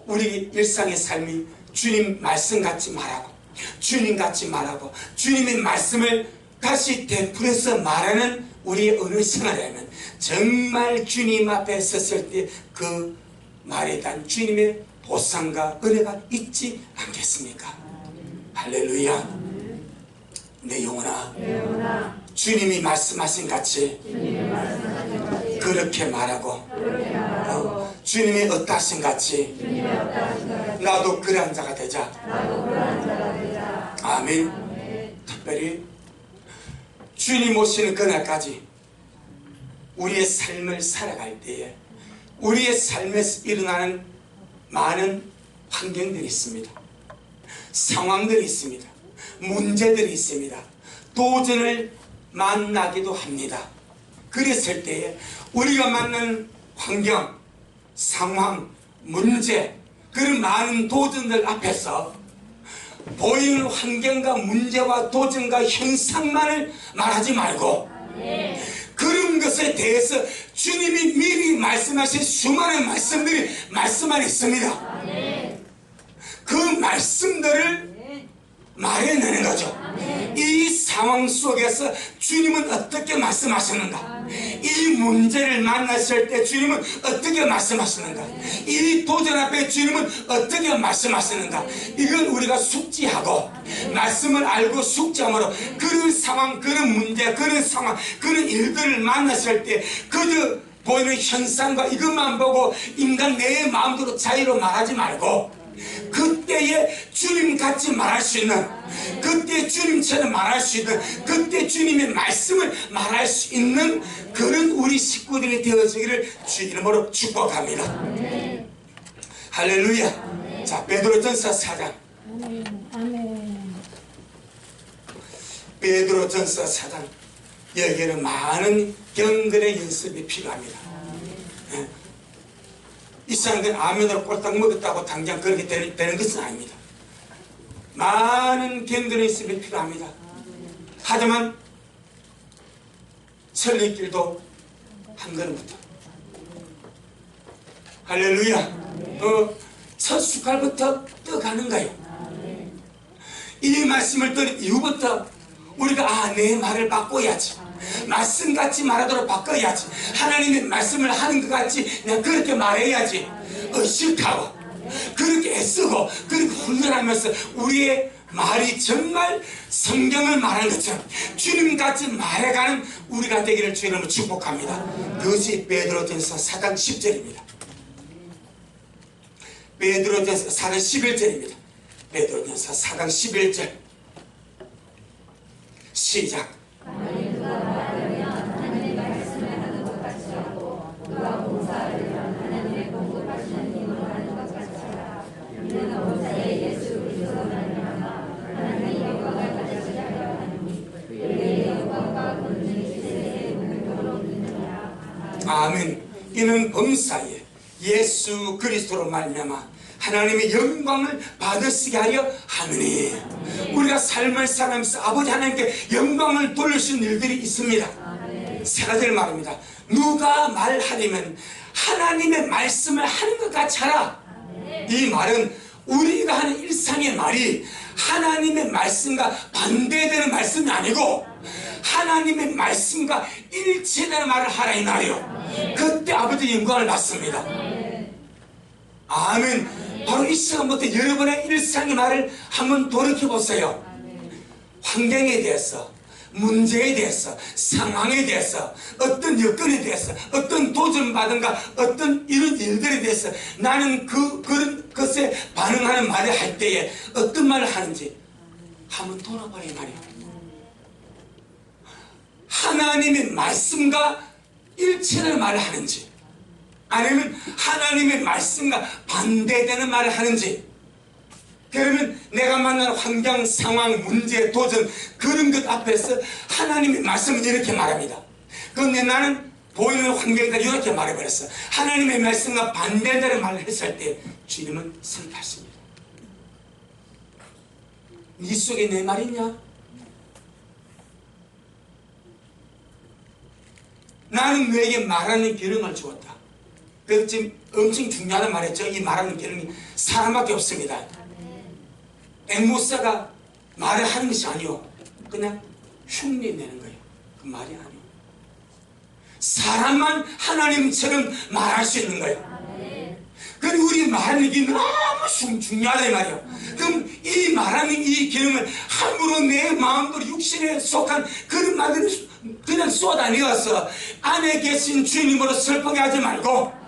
[SPEAKER 1] 우리 일상의 삶이 주님 말씀 같이 말하고 주님 같이 말하고 주님의 말씀을 다시 되풀어서 말하는 우리의 어느 생활이라면 정말 주님 앞에 섰을 때 그 말에 대한 주님의 보상과 은혜가 있지 않겠습니까? 할렐루야. 내 영혼아, 주님이 말씀하신 같이 그렇게 말하고 주님이 어떠하신 같이 나도 그러한 자가 되자. 아멘. 특별히 주님 오시는 그날까지 우리의 삶을 살아갈 때에 우리의 삶에서 일어나는 많은 환경들이 있습니다. 상황들이 있습니다. 문제들이 있습니다. 도전을 만나기도 합니다. 그랬을 때에 우리가 만나는 환경, 상황, 문제, 그런 많은 도전들 앞에서 보이는 환경과 문제와 도전과 현상만을 말하지 말고 그런 것에 대해서 주님이 미리 말씀하신 수많은 말씀들이 말씀 안에 있습니다. 그 말씀들을 말해내는 거죠. 이 상황 속에서 주님은 어떻게 말씀하시는가? 이 문제를 만났을 때 주님은 어떻게 말씀하시는가? 이 도전 앞에 주님은 어떻게 말씀하시는가? 이건 우리가 숙지하고 말씀을 알고 숙지함으로 그런 상황, 그런 문제, 그런 상황, 그런 일들을 만났을 때 그저 보이는 현상과 이것만 보고 인간 내 마음대로 자유로 말하지 말고 그때에 주님같이 말할 수 있는, 그때 주님처럼 말할 수 있는, 그때 주님의 말씀을 말할 수 있는 그런 우리 식구들이 되어지기를 주 이름으로 축복합니다. 할렐루야. 자, 베드로전서 4장. 베드로전서 4장. 여기에는 많은 경건의 연습이 필요합니다. 이 사람들은 아멘으로 꼴딱 먹었다고 당장 그렇게 되는 것은 아닙니다. 많은 경건의 연습이 필요합니다. 하지만 설리길도 한 걸음부터, 할렐루야, 첫 숟갈부터 떠가는 거예요. 이 말씀을 들은 이후부터 우리가 내 말을 바꿔야지, 말씀같이 말하도록 바꿔야지, 하나님의 말씀을 하는 것 같이 내가 그렇게 말해야지, 싫다고 그렇게 애쓰고 그렇게 훈련하면서 우리의 말이 정말 성경을 말하는 것처럼 주님같이 말해가는 우리가 되기를 주 이름으로 축복합니다. 그것이 베드로전서 4장 10절입니다. 베드로전서 4장 11절입니다. 베드로전서 4장 11절 시작. 아멘. 이는 범사에 예수 그리스도로 말미암아 하나님의 영광을 받으시게 하려 하느니, 우리가 삶을 살면서 아버지 하나님께 영광을 돌리시는 일들이 있습니다. 세 가지를 말합니다. 누가 말하려면 하나님의 말씀을 하는 것 같이 하라. 이 말은 우리가 하는 일상의 말이 하나님의 말씀과 반대되는 말씀이 아니고 하나님의 말씀과 일치되는 말을 하라 이 말이요. 그때 아버지 영광을 받습니다. 아멘. 바로 이 시간부터 여러분의 일상의 말을 한번 돌이켜보세요. 환경에 대해서, 문제에 대해서, 상황에 대해서, 어떤 여건에 대해서, 어떤 도전받은가, 어떤 이런 일들에 대해서 나는 그런 것에 반응하는 말을 할 때에 어떤 말을 하는지 한번 돌아보라 이 말이에요. 하나님의 말씀과 일치하는 말을 하는지, 아니면 하나님의 말씀과 반대되는 말을 하는지. 그러면 내가 만나는 환경, 상황, 문제, 도전, 그런 것 앞에서 하나님의 말씀은 이렇게 말합니다. 그런데 나는 보이는 환경에다 이렇게 말해버렸어. 하나님의 말씀과 반대되는 말을 했을 때 주님은 슬퍼하십니다. 네 속에 내 말 있냐? 나는 너에게 말하는 기능을 주었다. 그래서 지금 엄청 중요한 말했죠. 이 말하는 기능이 사람밖에 없습니다. 앵무새가 말을 하는 것이 아니오. 그냥 흉내 내는 거예요. 그 말이 아니오. 사람만 하나님처럼 말할 수 있는 거예요. 그리고 우리 말하는 게 너무 중요하다 이 말이에요. 그럼 이 말하는 이 기능을 함부로 내 마음대로 육신에 속한 그런 말들을 그냥 쏟아내어서 안에 계신 주님으로 슬프게 하지 말고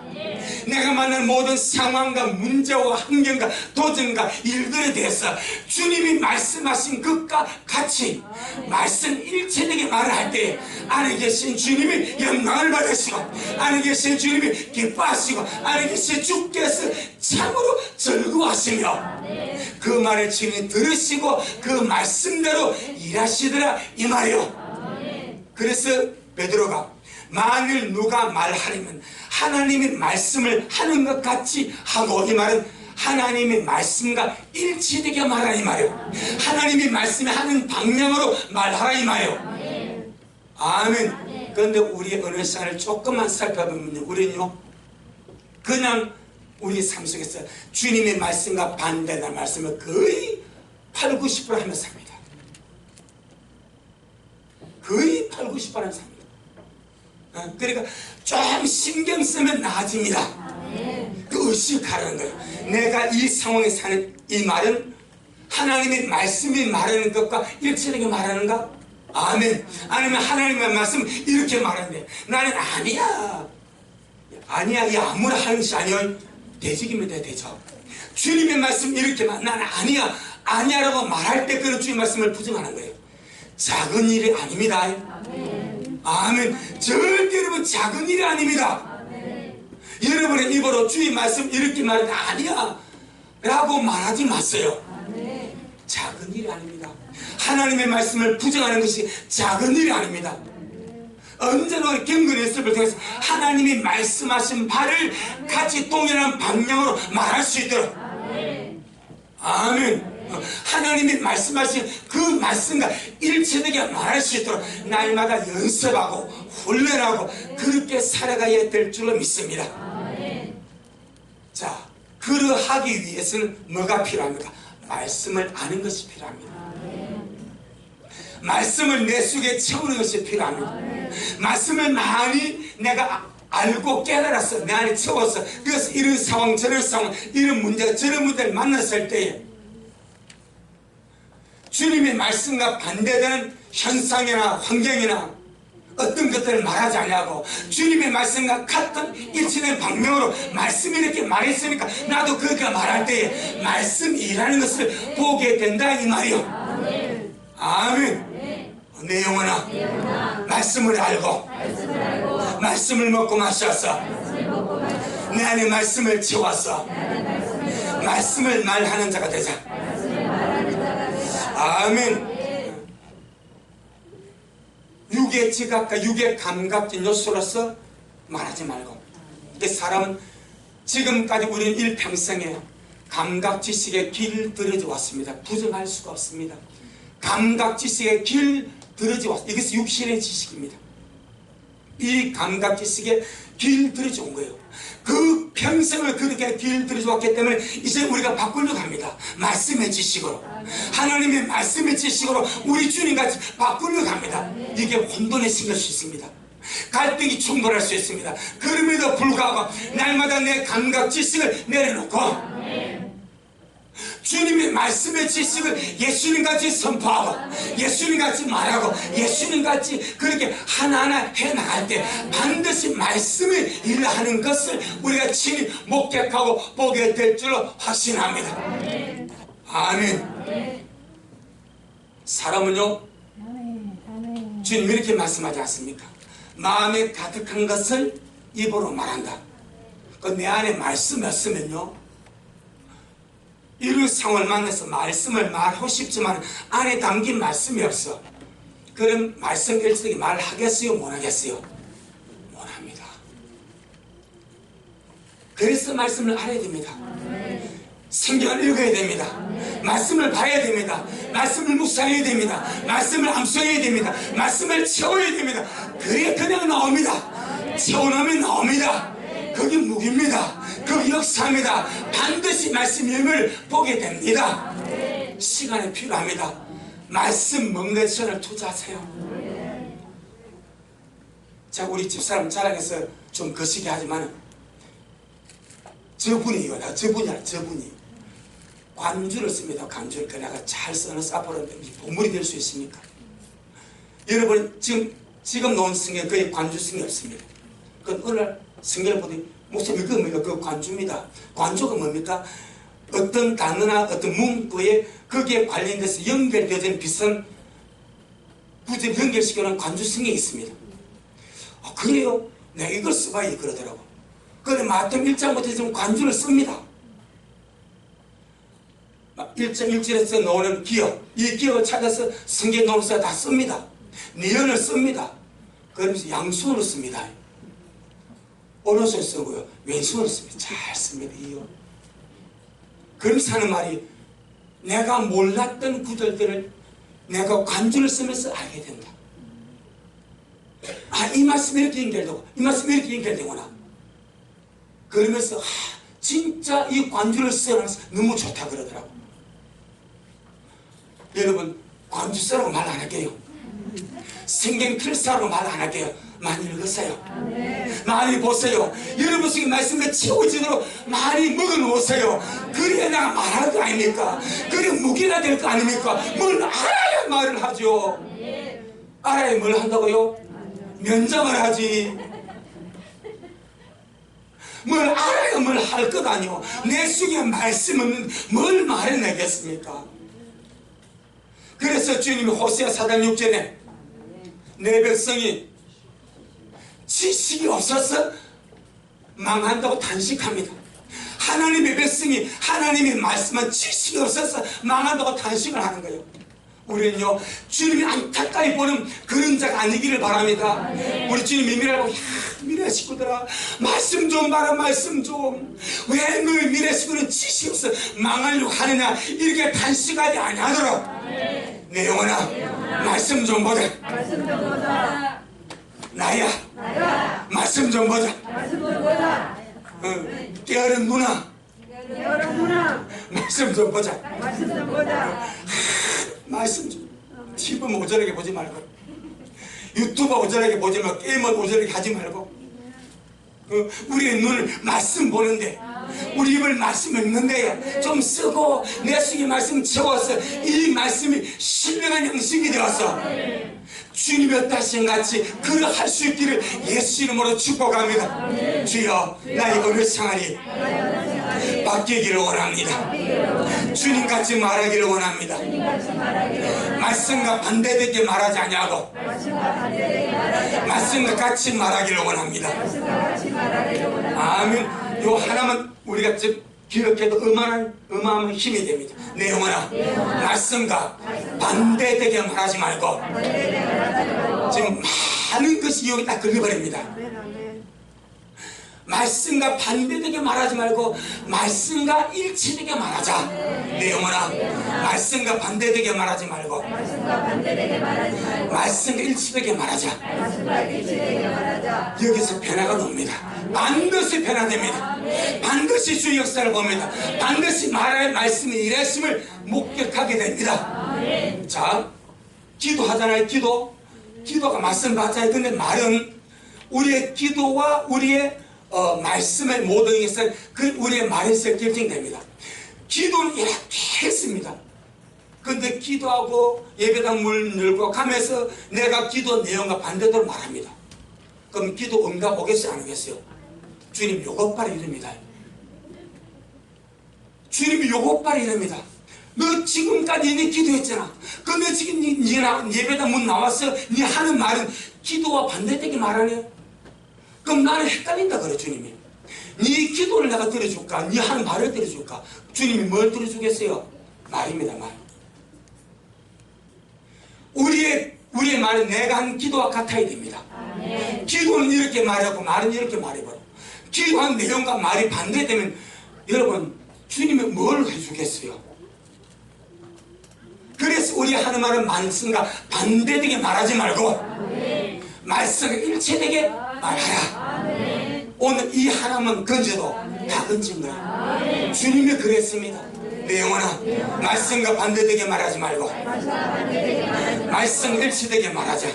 [SPEAKER 1] 내가 만난 모든 상황과 문제와 환경과 도전과 일들에 대해서 주님이 말씀하신 것과 같이 말씀 일체되게 말을 할 때 안에 계신 주님이 영광을 받으시고 안에 계신 주님이 기뻐하시고 안에 계신 주께서 참으로 즐거워하시며 그 말을 주님이 들으시고 그 말씀대로 일하시더라 이 말이요. 그래서 베드로가 만일 누가 말하려면 하나님의 말씀을 하는 것 같이 하고, 이 말은 하나님의 말씀과 일치되게 말하라 이 말이에요. 하나님의 말씀이 하는 방향으로 말하라 이 말이에요. 아멘. 그런데 우리의 어느 시간을 조금만 살펴보면 우리는요 그냥 우리 삶 속에서 주님의 말씀과 반대되는 말씀을 거의 8, 90% 하면서 삽니다. 거의 8, 90% 하면서 삽니다. 그러니까 좀 신경 쓰면 나아집니다. 그 의식하라는 거예요. 내가 이 상황에 사는 이 말은 하나님의 말씀이 말하는 것과 일치되게 말하는가? 아멘. 아니면 하나님의 말씀 이렇게 말하는데 나는 아니야. 아니야. 이 아무나 하는 것이 아니야. 대적입니다. 대적. 주님의 말씀 이렇게 말 나는 아니야. 아니야라고 말할 때 그런 주님의 말씀을 부정하는 거예요. 작은 일이 아닙니다. 아멘. 절대 여러분 작은 일이 아닙니다. 여러분의 입으로 주의 말씀 이렇게 말하는데 아니야 라고 말하지 마세요. 작은 일이 아닙니다. 하나님의 말씀을 부정하는 것이 작은 일이 아닙니다. 언제나 경건의 습을 통해서 하나님이 말씀하신 바를 같이 동일한 방향으로 말할 수 있도록 아멘. 하나님이 말씀하신 그 말씀과 일치되게 말할 수 있도록 날마다 연습하고 훈련하고 그렇게 살아가야 될 줄로 믿습니다. 자, 그러하기 위해서는 뭐가 필요합니까? 말씀을 아는 것이 필요합니다. 말씀을 내 속에 채우는 것이 필요합니다. 말씀을 많이 내가 알고 깨달았어. 내 안에 채웠어. 그래서 이런 상황 저런 상황 이런 문제 저런 문제를 만났을 때에 주님의 말씀과 반대되는 현상이나 환경이나 어떤 것들을 말하지 않냐고 주님의 말씀과 같은 일치된 방향으로 말씀이 이렇게 말했으니까 나도 그렇게 말할 때에 말씀이 일하는 것을 보게 된다 이 말이요. 아멘. 내 영혼아 말씀을 알고 말씀을 먹고 마셨어. 내 안에 말씀을 채웠어. 말씀을 말하는 자가 되자. 아멘. 육의 지각과 육의 감각적 요소로서 말하지 말고 사람은 지금까지 우리는 일평생에 감각 지식의 길 들어져 왔습니다. 부정할 수가 없습니다. 감각 지식의 길 들어져 왔습니다. 이것이 육신의 지식입니다. 이 감각 지식의 길 들어져 온 거예요. 그 평생을 그렇게 길 들어져 왔기 때문에 이제 우리가 바꾸려고 합니다. 말씀의 지식으로 하나님의 말씀의 지식으로 우리 주님같이 바꾸려고 합니다. 이게 혼돈에 생길 수 있습니다. 갈등이 충돌할 수 있습니다. 그럼에도 불구하고 날마다 내 감각 지식을 내려놓고 주님의 말씀의 지식을 예수님같이 선포하고 예수님같이 말하고 예수님같이 그렇게 하나하나 해나갈 때 반드시 말씀을 일하는 것을 우리가 친히 목격하고 보게 될 줄로 확신합니다. 아멘. 사람은요 주님 이렇게 말씀하지 않습니까? 마음에 가득한 것을 입으로 말한다. 내 안에 말씀이 없으면요 이런 상황을 만나서 말씀을 말하고 싶지만 안에 담긴 말씀이 없어. 그럼 말씀 일찍이 말하겠어요? 못하겠어요? 못합니다. 그래서 말씀을 알아야 됩니다. 성경을 읽어야 됩니다. 말씀을 봐야 됩니다. 말씀을 묵상해야 됩니다. 말씀을 암송해야 됩니다. 말씀을 채워야 됩니다. 그래 그냥 나옵니다. 채워놓으면 나옵니다. 그게 무기입니다. 그게 역사입니다. 반드시 말씀의 힘을 보게 됩니다. 시간이 필요합니다. 말씀 먹는 시간을 투자하세요. 자, 우리 집사람 자랑해서 좀 거시기 하지만 저분이 관주를 씁니다. 관주를. 그래가 잘 써서 앞으로 보물이 될 수 있습니까? 여러분 지금 놓은 성경 거의 관주성이 없습니다. 그 어느 날 성경을 보더니 목사님 이거 뭡니까? 그 관주입니다. 관주가 뭡니까? 어떤 단어나 어떤 문구에 거기에 관련돼서 연결되어진 비슷한 구절 연결시켜놓은 관주성이 있습니다. 아, 그래요? 내가 이걸 써봐야 그러더라고. 그래 마태복음 1장부터 지금 관주를 씁니다. 1장 1절에서 나오는 기억, 이 기억을 찾아서 성경 노릇을 다 씁니다. 니은을 씁니다. 그러면서 양손으로 씁니다. 오른손을 쓰고요, 왼손으로 씁니다. 잘 씁니다. 이요. 그러면서 하는 말이 내가 몰랐던 구절들을 내가 관주를 쓰면서 알게 된다. 아, 이 말씀이 이렇게 연결되고 이 말씀이 이렇게 연결되구나. 그러면서 진짜 이 관주를 쓰면서 너무 좋다 그러더라고. 여러분 관주 쓰라고 말 안 할게요. 성경 필사라고 말 안 할게요. 많이 읽으세요. 많이 보세요. 여러분 속에 말씀을 채워지도록 많이 먹어놓으세요. 그래야 내가 말할 거 아닙니까? 그래 무기나 될 거 아닙니까? 뭘 알아야 말을 하죠. 알아야 뭘 한다고요? 면장을 하지. 뭘 알아야 뭘 할 것 아니오. 내 속에 말씀은 뭘 말해내겠습니까? 그래서 주님이 호세아 4장 6절에 내 백성이 지식이 없어서 망한다고 단식합니다. 하나님의 백성이 하나님의 말씀은 지식이 없어서 망한다고 단식을 하는 거예요. 우리는요 주님이 안타까이 보는 그런 자가 아니기를 바랍니다. 우리 주님 미미라고 야 미래 식구들아 말씀 좀 봐라. 말씀 좀. 왜 너희 미래 식구는 지식이 없어 망하려고 하느냐 이렇게 단식하지 아니하도록 내 영혼아 말씀 좀 보자. 나야 말씀 좀 보자. 깨어른 누나 말씀 좀 보자. 말씀 좀. TV 모자라게 보지 말고 유튜브 모자라게 보지 말고 게임을 모자라게 하지 말고 우리의 눈을 말씀 보는데 우리 입을 말씀 읽는데 좀 쓰고 내 속에 말씀 채워서 이 말씀이 신령한 양식이 되어서 주님의 딸신같이 그러할 수 있기를 예수 이름으로 축복합니다. 주여 나의 어느 생활이 바뀌기를 원합니다. 주님같이 말하기를 원합니다. 말씀과 반대되게 말하지 아니하고 말씀과 같이 말하기를 원합니다. 아멘. 요 하나만 우리가 기억해도 어마어마한 힘이 됩니다. 내 영혼아 말씀과 반대되게 말하지 말고. 지금 많은 것이 여기 딱 걸려버립니다. 말씀과 반대되게 말하지 말고 말씀과 일치되게 말하자. 내 영혼아 말씀과 반대되게 말하지 말고 말씀과 일치되게 말하자. 여기서 변화가 옵니다. 반드시 변화됩니다. 반드시 주의 역사를 봅니다. 반드시 말할 말씀이 일했음을 목격하게 됩니다. 자, 기도하잖아요. 기도가 말씀 받잖아요. 근데 말은 우리의 기도와 우리의 말씀의 모든 것은 그 우리의 말에서 결정됩니다. 기도는 이렇게 했습니다. 근데 기도하고 예배당 문 열고 가면서 내가 기도 내용과 반대대로 말합니다. 그럼 기도 응답 오겠어요? 안 오겠어요? 주님 요것빨이 이럽니다. 주님이 요것빨이 이럽니다. 너 지금까지 네 기도했잖아. 근데 지금 네 예배당 문 나와서 네 하는 말은 기도와 반대되게 말하네. 그럼 나는 헷갈린다 그래 주님이. 네 기도를 내가 들어줄까? 네 하는 말을 들어줄까? 주님이 뭘 들어주겠어요? 말입니다. 말. 우리의 말은 내가 한 기도와 같아야 됩니다. 기도는 이렇게 말하고 말은 이렇게 말해버려. 기도한 내용과 말이 반대되면 여러분 주님이 뭘 해주겠어요? 그래서 우리 하는 말은 말씀과 반대되게 말하지 말고 말씀과 일체되게 말하라. 오늘 이 하나만 건져도 다 건진 거야. 주님이 그랬습니다. 내 영혼아, 말씀과 반대되게 말하지 말고 말씀 일치되게 말하자.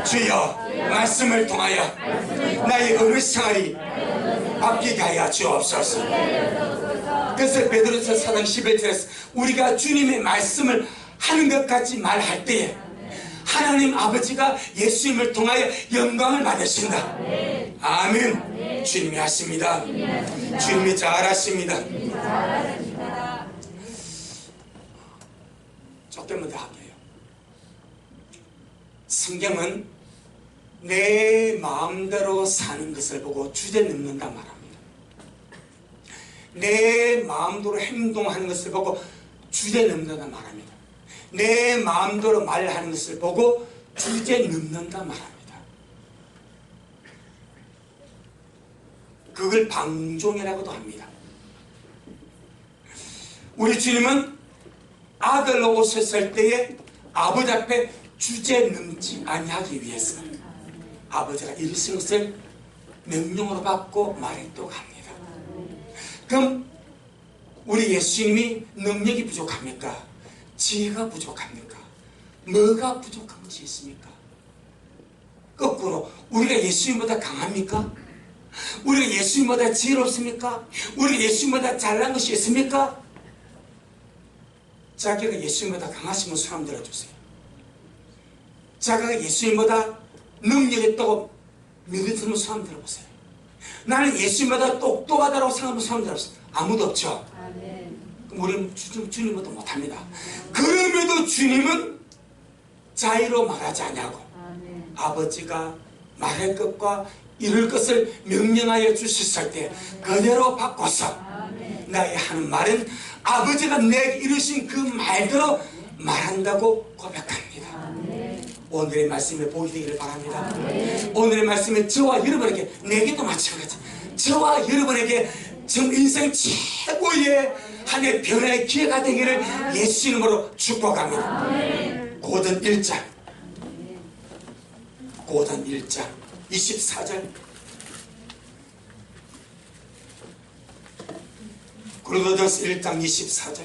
[SPEAKER 1] 주여, 말씀을 통하여 나의 어느 생활이 바뀌게 하여 주옵소서. 그래서 베드로서 4장 11절에서 우리가 주님의 말씀을 하는 것 같이 말할 때에 하나님 아버지가 예수님을 통하여 영광을 받으신다. 아멘. 주님이 하십니다. 주님이 잘하십니다. 조금만 더 할게요. 성경은 내 마음대로 사는 것을 보고 주저넘는다 말합니다. 내 마음대로 행동하는 것을 보고 주저넘는다 말합니다. 내 마음대로 말하는 것을 보고 주저넘는다 말합니다. 그걸 방종이라고도 합니다. 우리 주님은 아들로 오셨을 때에 아버지 앞에 주저넘지 아니하기 위해서 아버지가 이르신 것을 명령으로 받고 말했다고 합니다. 그럼 우리 예수님이 능력이 부족합니까? 지혜가 부족합니까? 뭐가 부족한 것이 있습니까? 거꾸로 우리가 예수님보다 강합니까? 우리가 예수님보다 지혜롭습니까? 우리가 예수님보다 잘난 것이 있습니까? 자기가 예수님보다 강하시면 손 들어주세요. 자기가 예수님보다 능력이 있다고 믿으시면 손 들어보세요. 나는 예수님보다 똑똑하다고 생각하면 손 들어보세요. 아무도 없죠? 그럼 우리는 주님보다 못합니다. 그럼에도 주님은 자의로 말하지 않냐고 아버지가 말할 것과 이룰 것을 명령하여 주셨을 때 그대로 바꿔서 나의 하는 말은 아버지가 내게 이루신 그 말대로 말한다고 고백합니다. 오늘의 말씀에 복이 되기를 바랍니다. 오늘의 말씀에 저와 여러분에게, 내게도 마찬가지, 저와 여러분에게 전 인생 최고의 한 해 변화의 기회가 되기를 예수 이름으로 축복합니다. 고전 1장 24절 고린도전서 1장 24절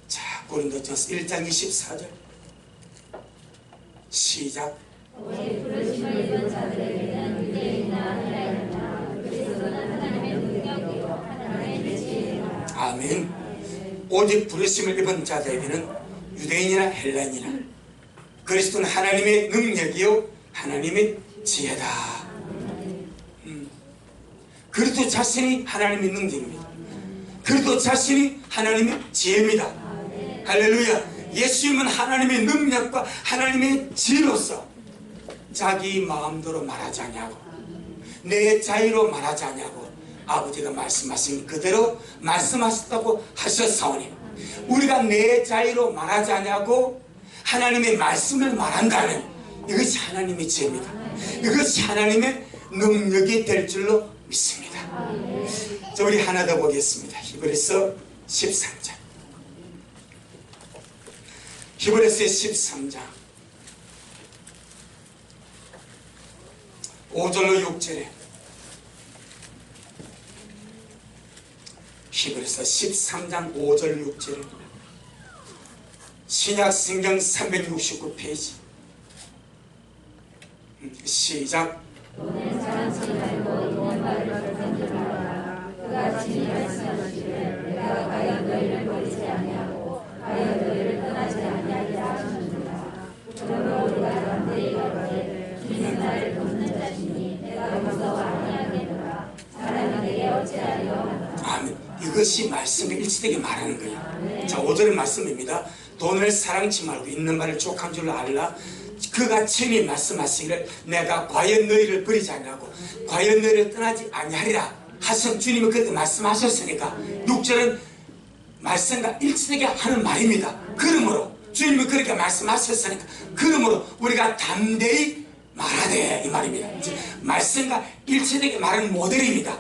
[SPEAKER 1] 자, 고린도전서 1장 24절 시작.
[SPEAKER 2] 오직 부르심을 입은 자들에게는 유대인이나 헬라인이나 그리스도는 하나님의 능력이요 하나님의 지혜라.
[SPEAKER 1] 아멘. 오직 부르심을 입은 자들에게는 유대인이나 헬라인이나 그리스도는 하나님의 능력이요 하나님의 지혜다. 그리스도 자신이 하나님의 능력입니다. 그리스도 자신이 하나님의 지혜입니다. 할렐루야. 예수님은 하나님의 능력과 하나님의 지혜로서 자기 마음대로 말하지 않냐고 내 자유로 말하지 않냐고 아버지가 말씀하신 그대로 말씀하셨다고 하셨사오니 우리가 내 자유로 말하지 않냐고 하나님의 말씀을 말한다면 이것이 하나님의 지혜입니다. 이것이 하나님의 능력이 될 줄로 믿습니다. 자, 우리 하나 더 보겠습니다. 히브리서 13장 히브리서 13장 5절로 6절에 히브리서 13장 5절 6절에 신약성경 369페이지 시작.
[SPEAKER 2] 돈은 사랑치 말고 있는 바를 던져라. 그가 친히 말씀하시되 내가 과연 너희를 버리지 아니하고 과연 너희를 떠나지 아니하리라 하셨느니라. 그러므로 우리가 담대히 가로되 주는 나를 돕는 자시니 내가 무서워 아니하겠노라. 사람이 내게 어찌하리요 하노라.
[SPEAKER 1] 아멘. 이것이 말씀에 일치되게 말하는 거예요. 자, 5절의 말씀입니다. 돈을 사랑치 말고 있는 말을 족한 줄로 알라. 그가 친히 말씀하시기를 내가 과연 너희를 버리지 않냐고 과연 너희를 떠나지 아니하리라 하신 주님이 그때 말씀하셨으니까 6절은 말씀과 일치되게 하는 말입니다. 그러므로 주님이 그렇게 말씀하셨으니까 그러므로 우리가 담대히 말하되 이 말입니다. 말씀과 일체되게 말하는 모델입니다.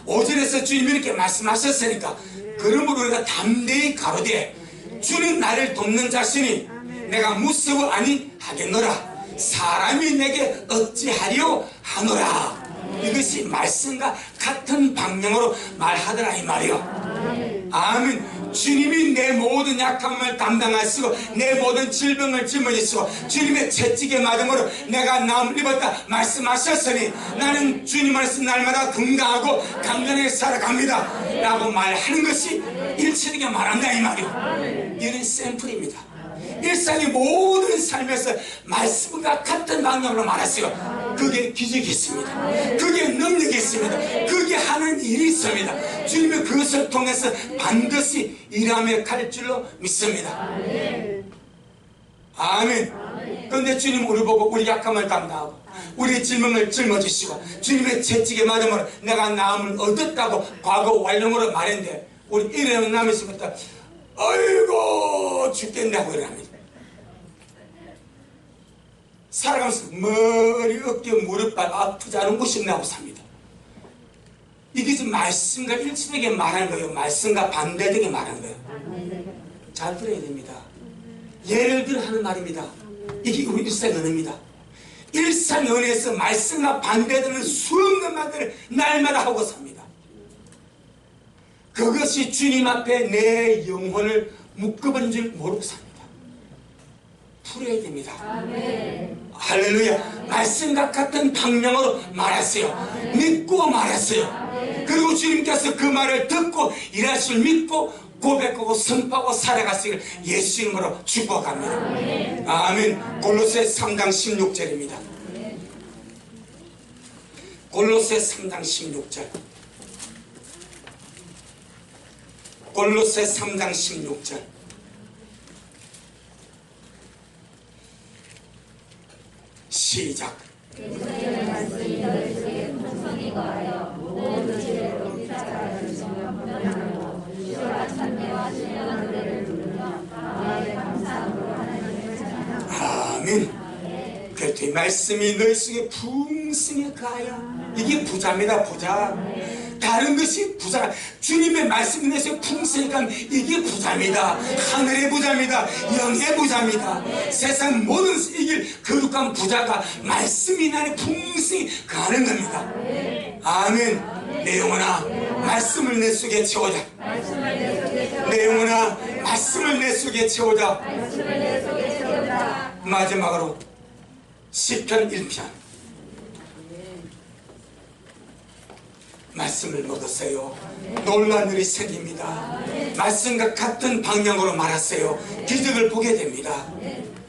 [SPEAKER 1] 5절에서 주님이 이렇게 말씀하셨으니까 그러므로 우리가 담대히 가로되 주는 나를 돕는 자신이 내가 무서워 아니하겠노라. 사람이 내게 어찌하리요 하노라. 이것이 말씀과 같은 방향으로 말하더라 이 말이요. 아멘. 주님이 내 모든 약함을 담당하시고 내 모든 질병을 짊어지시고 주님의 채찍에 맞음으로 내가 나음을 입었다 말씀하셨으니 나는 주님 안에서 날마다 건강하고 강건하게 살아갑니다 라고 말하는 것이 일체되게 말한다 이 말이요. 이런 샘플입니다. 일상의 모든 삶에서 말씀과 같은 방향으로 말했어요. 그게 기적이 있습니다. 그게 능력이 있습니다. 그게 하는 일이 있습니다. 주님이 그것을 통해서 반드시 일하며 갈 줄로 믿습니다. 아멘. 그런데 주님 우리 보고 우리 약함을 담당하고 우리의 질문을 짊어지시고 주님의 채찍에 맞음으로 내가 나음을 얻었다고 과거 완령으로 말했는데 우리 일어나는 남에서부터 아이고 죽겠냐고 일어납니다. 살아가면서 머리, 어깨, 무릎, 발 아프지 않은 곳이 없나고 삽니다. 이게 지금 말씀과 일치되게 말하는 거예요. 말씀과 반대되게 말하는 거예요. 잘 들어야 됩니다. 예를 들어 하는 말입니다. 이게 우리 일상의 은혜입니다. 일상의 은혜에서 말씀과 반대되는 수없는 말들을 날마다 하고 삽니다. 그것이 주님 앞에 내 영혼을 묶어버린 줄 모르고 삽니다. 풀어야 됩니다. 아멘. 할렐루야. 말씀과 같은 방향으로 말했어요. 믿고 말했어요. 그리고 주님께서 그 말을 듣고 일하실 믿고 고백하고 선포하고 살아가시길 예수 이름으로 축복합니다. 아멘. 골로새 3장 16절입니다. 골로새 3장 16절. 골로새 3장 16절. 시작. 아멘. 그랬더니 말씀이 너희 속에 풍성히 가야 이게 부자입니다. 부자. 다른 것이 부자가 주님의 말씀이 내 속에 풍성히 가면 이게 부자입니다. 하늘의 부자입니다. 영의 부자입니다. 세상 모든 이길 거룩한 부자가 말씀이 나에 풍성히 가는 겁니다. 아멘. 내 영혼아 말씀을 내 속에 채우자. 내 영혼아 말씀을 내 속에 채우자. 마지막으로 시편 1편. 말씀을 먹었어요. 놀란 일이 생깁니다. 말씀과 같은 방향으로 말았어요. 기적을 보게 됩니다.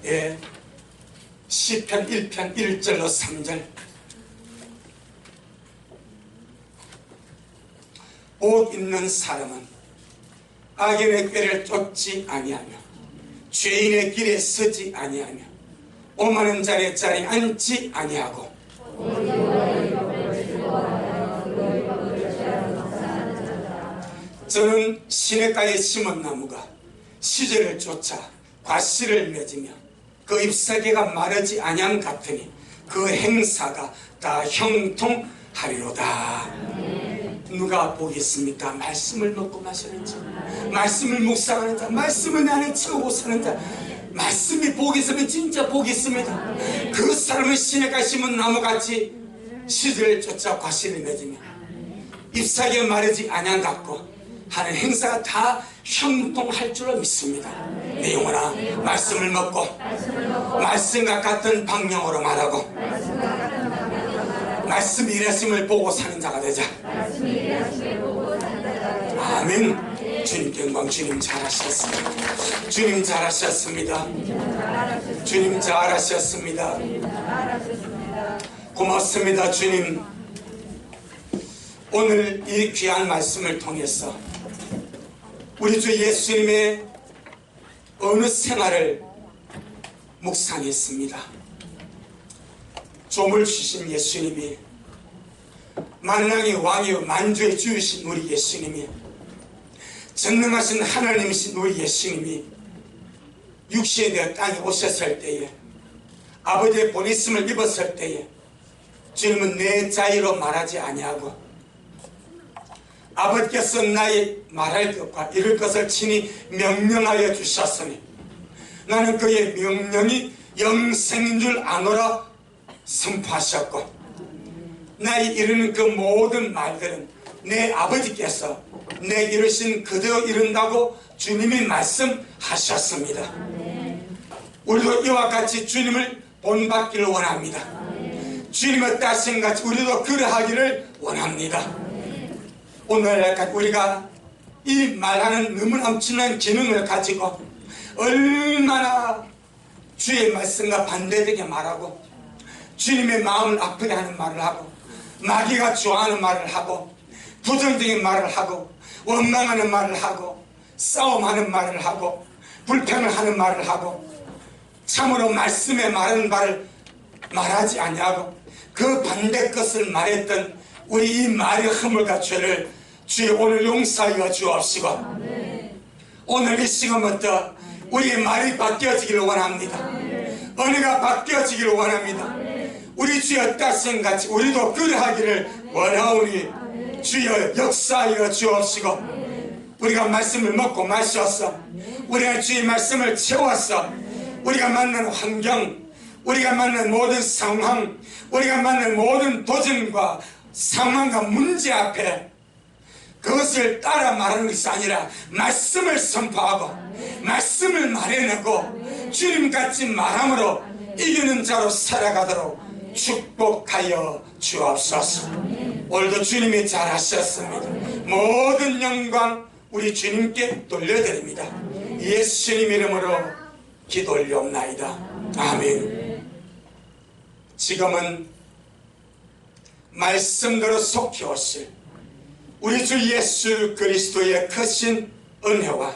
[SPEAKER 1] 예. 시편 1편 1절로 3절. 복 있는 사람은 악인의 꾀를 쫓지 아니하며 죄인의 길에 서지 아니하며 오만한 자리에 앉지 아니하고 저는 시냇가에 심은 나무가 시절을 쫓아 과실을 맺으며 그 잎사귀가 마르지 아니함 같으니 그 행사가 다 형통하리로다. 누가 복이 있습니까? 말씀을 먹고 마시는 자, 말씀을 묵상하는 자, 말씀을 내 안에 채우고 사는 자. 말씀이 복이 있으면 진짜 복이 있습니다. 그 사람은 시냇가에 심은 나무같이 시절을 쫓아 과실을 맺으며 잎사귀가 마르지 아니함 같고 하는 행사가 다 형통할 줄로 믿습니다. 내 영혼아 말씀을 먹고 말씀과 같은 방향으로 말하고 말씀 일하심을 보고 사는 자가 되자. 아멘. 주님께 영광. 주님 잘하셨습니다. 주님 잘하셨습니다. 주님 잘하셨습니다. 고맙습니다. 주님 오늘 이 귀한 말씀을 통해서 우리 주 예수님의 어느 생활을 묵상했습니다. 좀을 주신 예수님이 만왕의 왕이요 만주의 주이신 우리 예수님이 전능하신 하나님이신 우리 예수님이 육신이 되어 땅에 오셨을 때에 아버지의 본있음을 입었을 때에 주님은 내 자유로 말하지 아니하고 아버지께서 나의 말할 것과 이룰 것을 친히 명령하여 주셨으니 나는 그의 명령이 영생인 줄 아노라 선포하셨고 나의 이루는 그 모든 말들은 내 아버지께서 내 이루신 그대로 이룬다고 주님이 말씀하셨습니다. 우리도 이와 같이 주님을 본받기를 원합니다. 주님의 딸신같이 우리도 그러하기를 원합니다. 오늘날까지 우리가 이 말하는 너무나 엄청난 기능을 가지고 얼마나 주의 말씀과 반대되게 말하고 주님의 마음을 아프게 하는 말을 하고 마귀가 좋아하는 말을 하고 부정적인 말을 하고 원망하는 말을 하고 싸움하는 말을 하고 불평을 하는 말을 하고 참으로 말씀에 말하는 말을 말하지 아니하고 그 반대 것을 말했던 우리 이 말의 허물과 죄를 주여 오늘 용서하여 주옵시고 오늘 이 시간부터 우리의 말이 바뀌어지기를 원합니다. 은혜가 바뀌어지기를 원합니다. 우리 주여 딸생같이 우리도 그러하기를 원하오니 주여 역사하여 주옵시고 우리가 말씀을 먹고 마셔서 우리가 주의 말씀을 채워서 우리가 만난 환경 우리가 만난 모든 상황 우리가 만난 모든 도전과 상황과 문제 앞에 그것을 따라 말하는 것이 아니라 말씀을 선포하고 말씀을 말해내고 주님같이 말함으로 이기는 자로 살아가도록 축복하여 주옵소서. 오늘도 주님이 잘하셨습니다. 모든 영광 우리 주님께 돌려드립니다. 예수님 이름으로 기도 올리옵나이다. 아멘. 지금은 말씀대로 속히 오실 우리 주 예수 그리스도의 크신 은혜와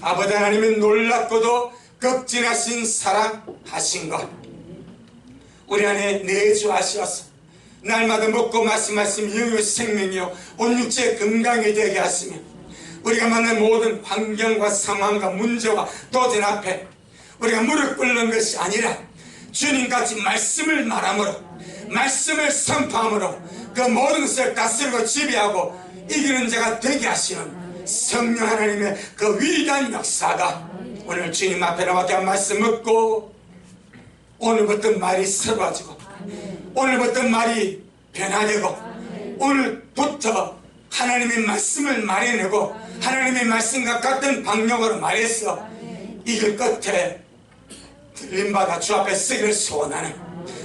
[SPEAKER 1] 아버지 하나님의 놀랍고도 극진하신 사랑하신 것 우리 안에 내주하셔서 날마다 먹고 말씀하신 영의 생명이요 온 육체의 건강이 되게 하시며 우리가 만난 모든 환경과 상황과 문제와 도전 앞에 우리가 무릎 꿇는 것이 아니라 주님같이 말씀을 말함으로 말씀을 선포함으로 그 모든 것을 다스리고 지배하고 이기는 자가 되게 하시는 성령 하나님의 그 위대한 역사가 오늘 주님 앞에 나와서 말씀 듣고 오늘부터 말이 새로워지고 오늘부터 말이 변화되고 오늘부터 하나님의 말씀을 말해내고 하나님의 말씀과 같은 방향으로 말해서 이길 끝에 들림받아 주 앞에 서기를 소원하는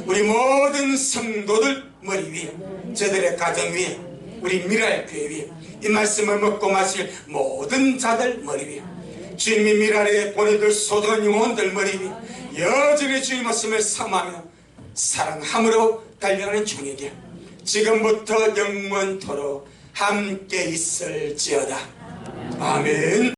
[SPEAKER 1] 우리 모든 성도들 머리 위에 저들의 가정 위에 우리 미랄 교회 위에 이 말씀을 먹고 마실 모든 자들 머리 위에 주님이 미랄에 보내줄 소중한 영혼들 머리 위에 여전히 주님 말씀을 삼하며 사랑함으로 달려가는 종에게 지금부터 영원토록 함께 있을지어다. 아멘.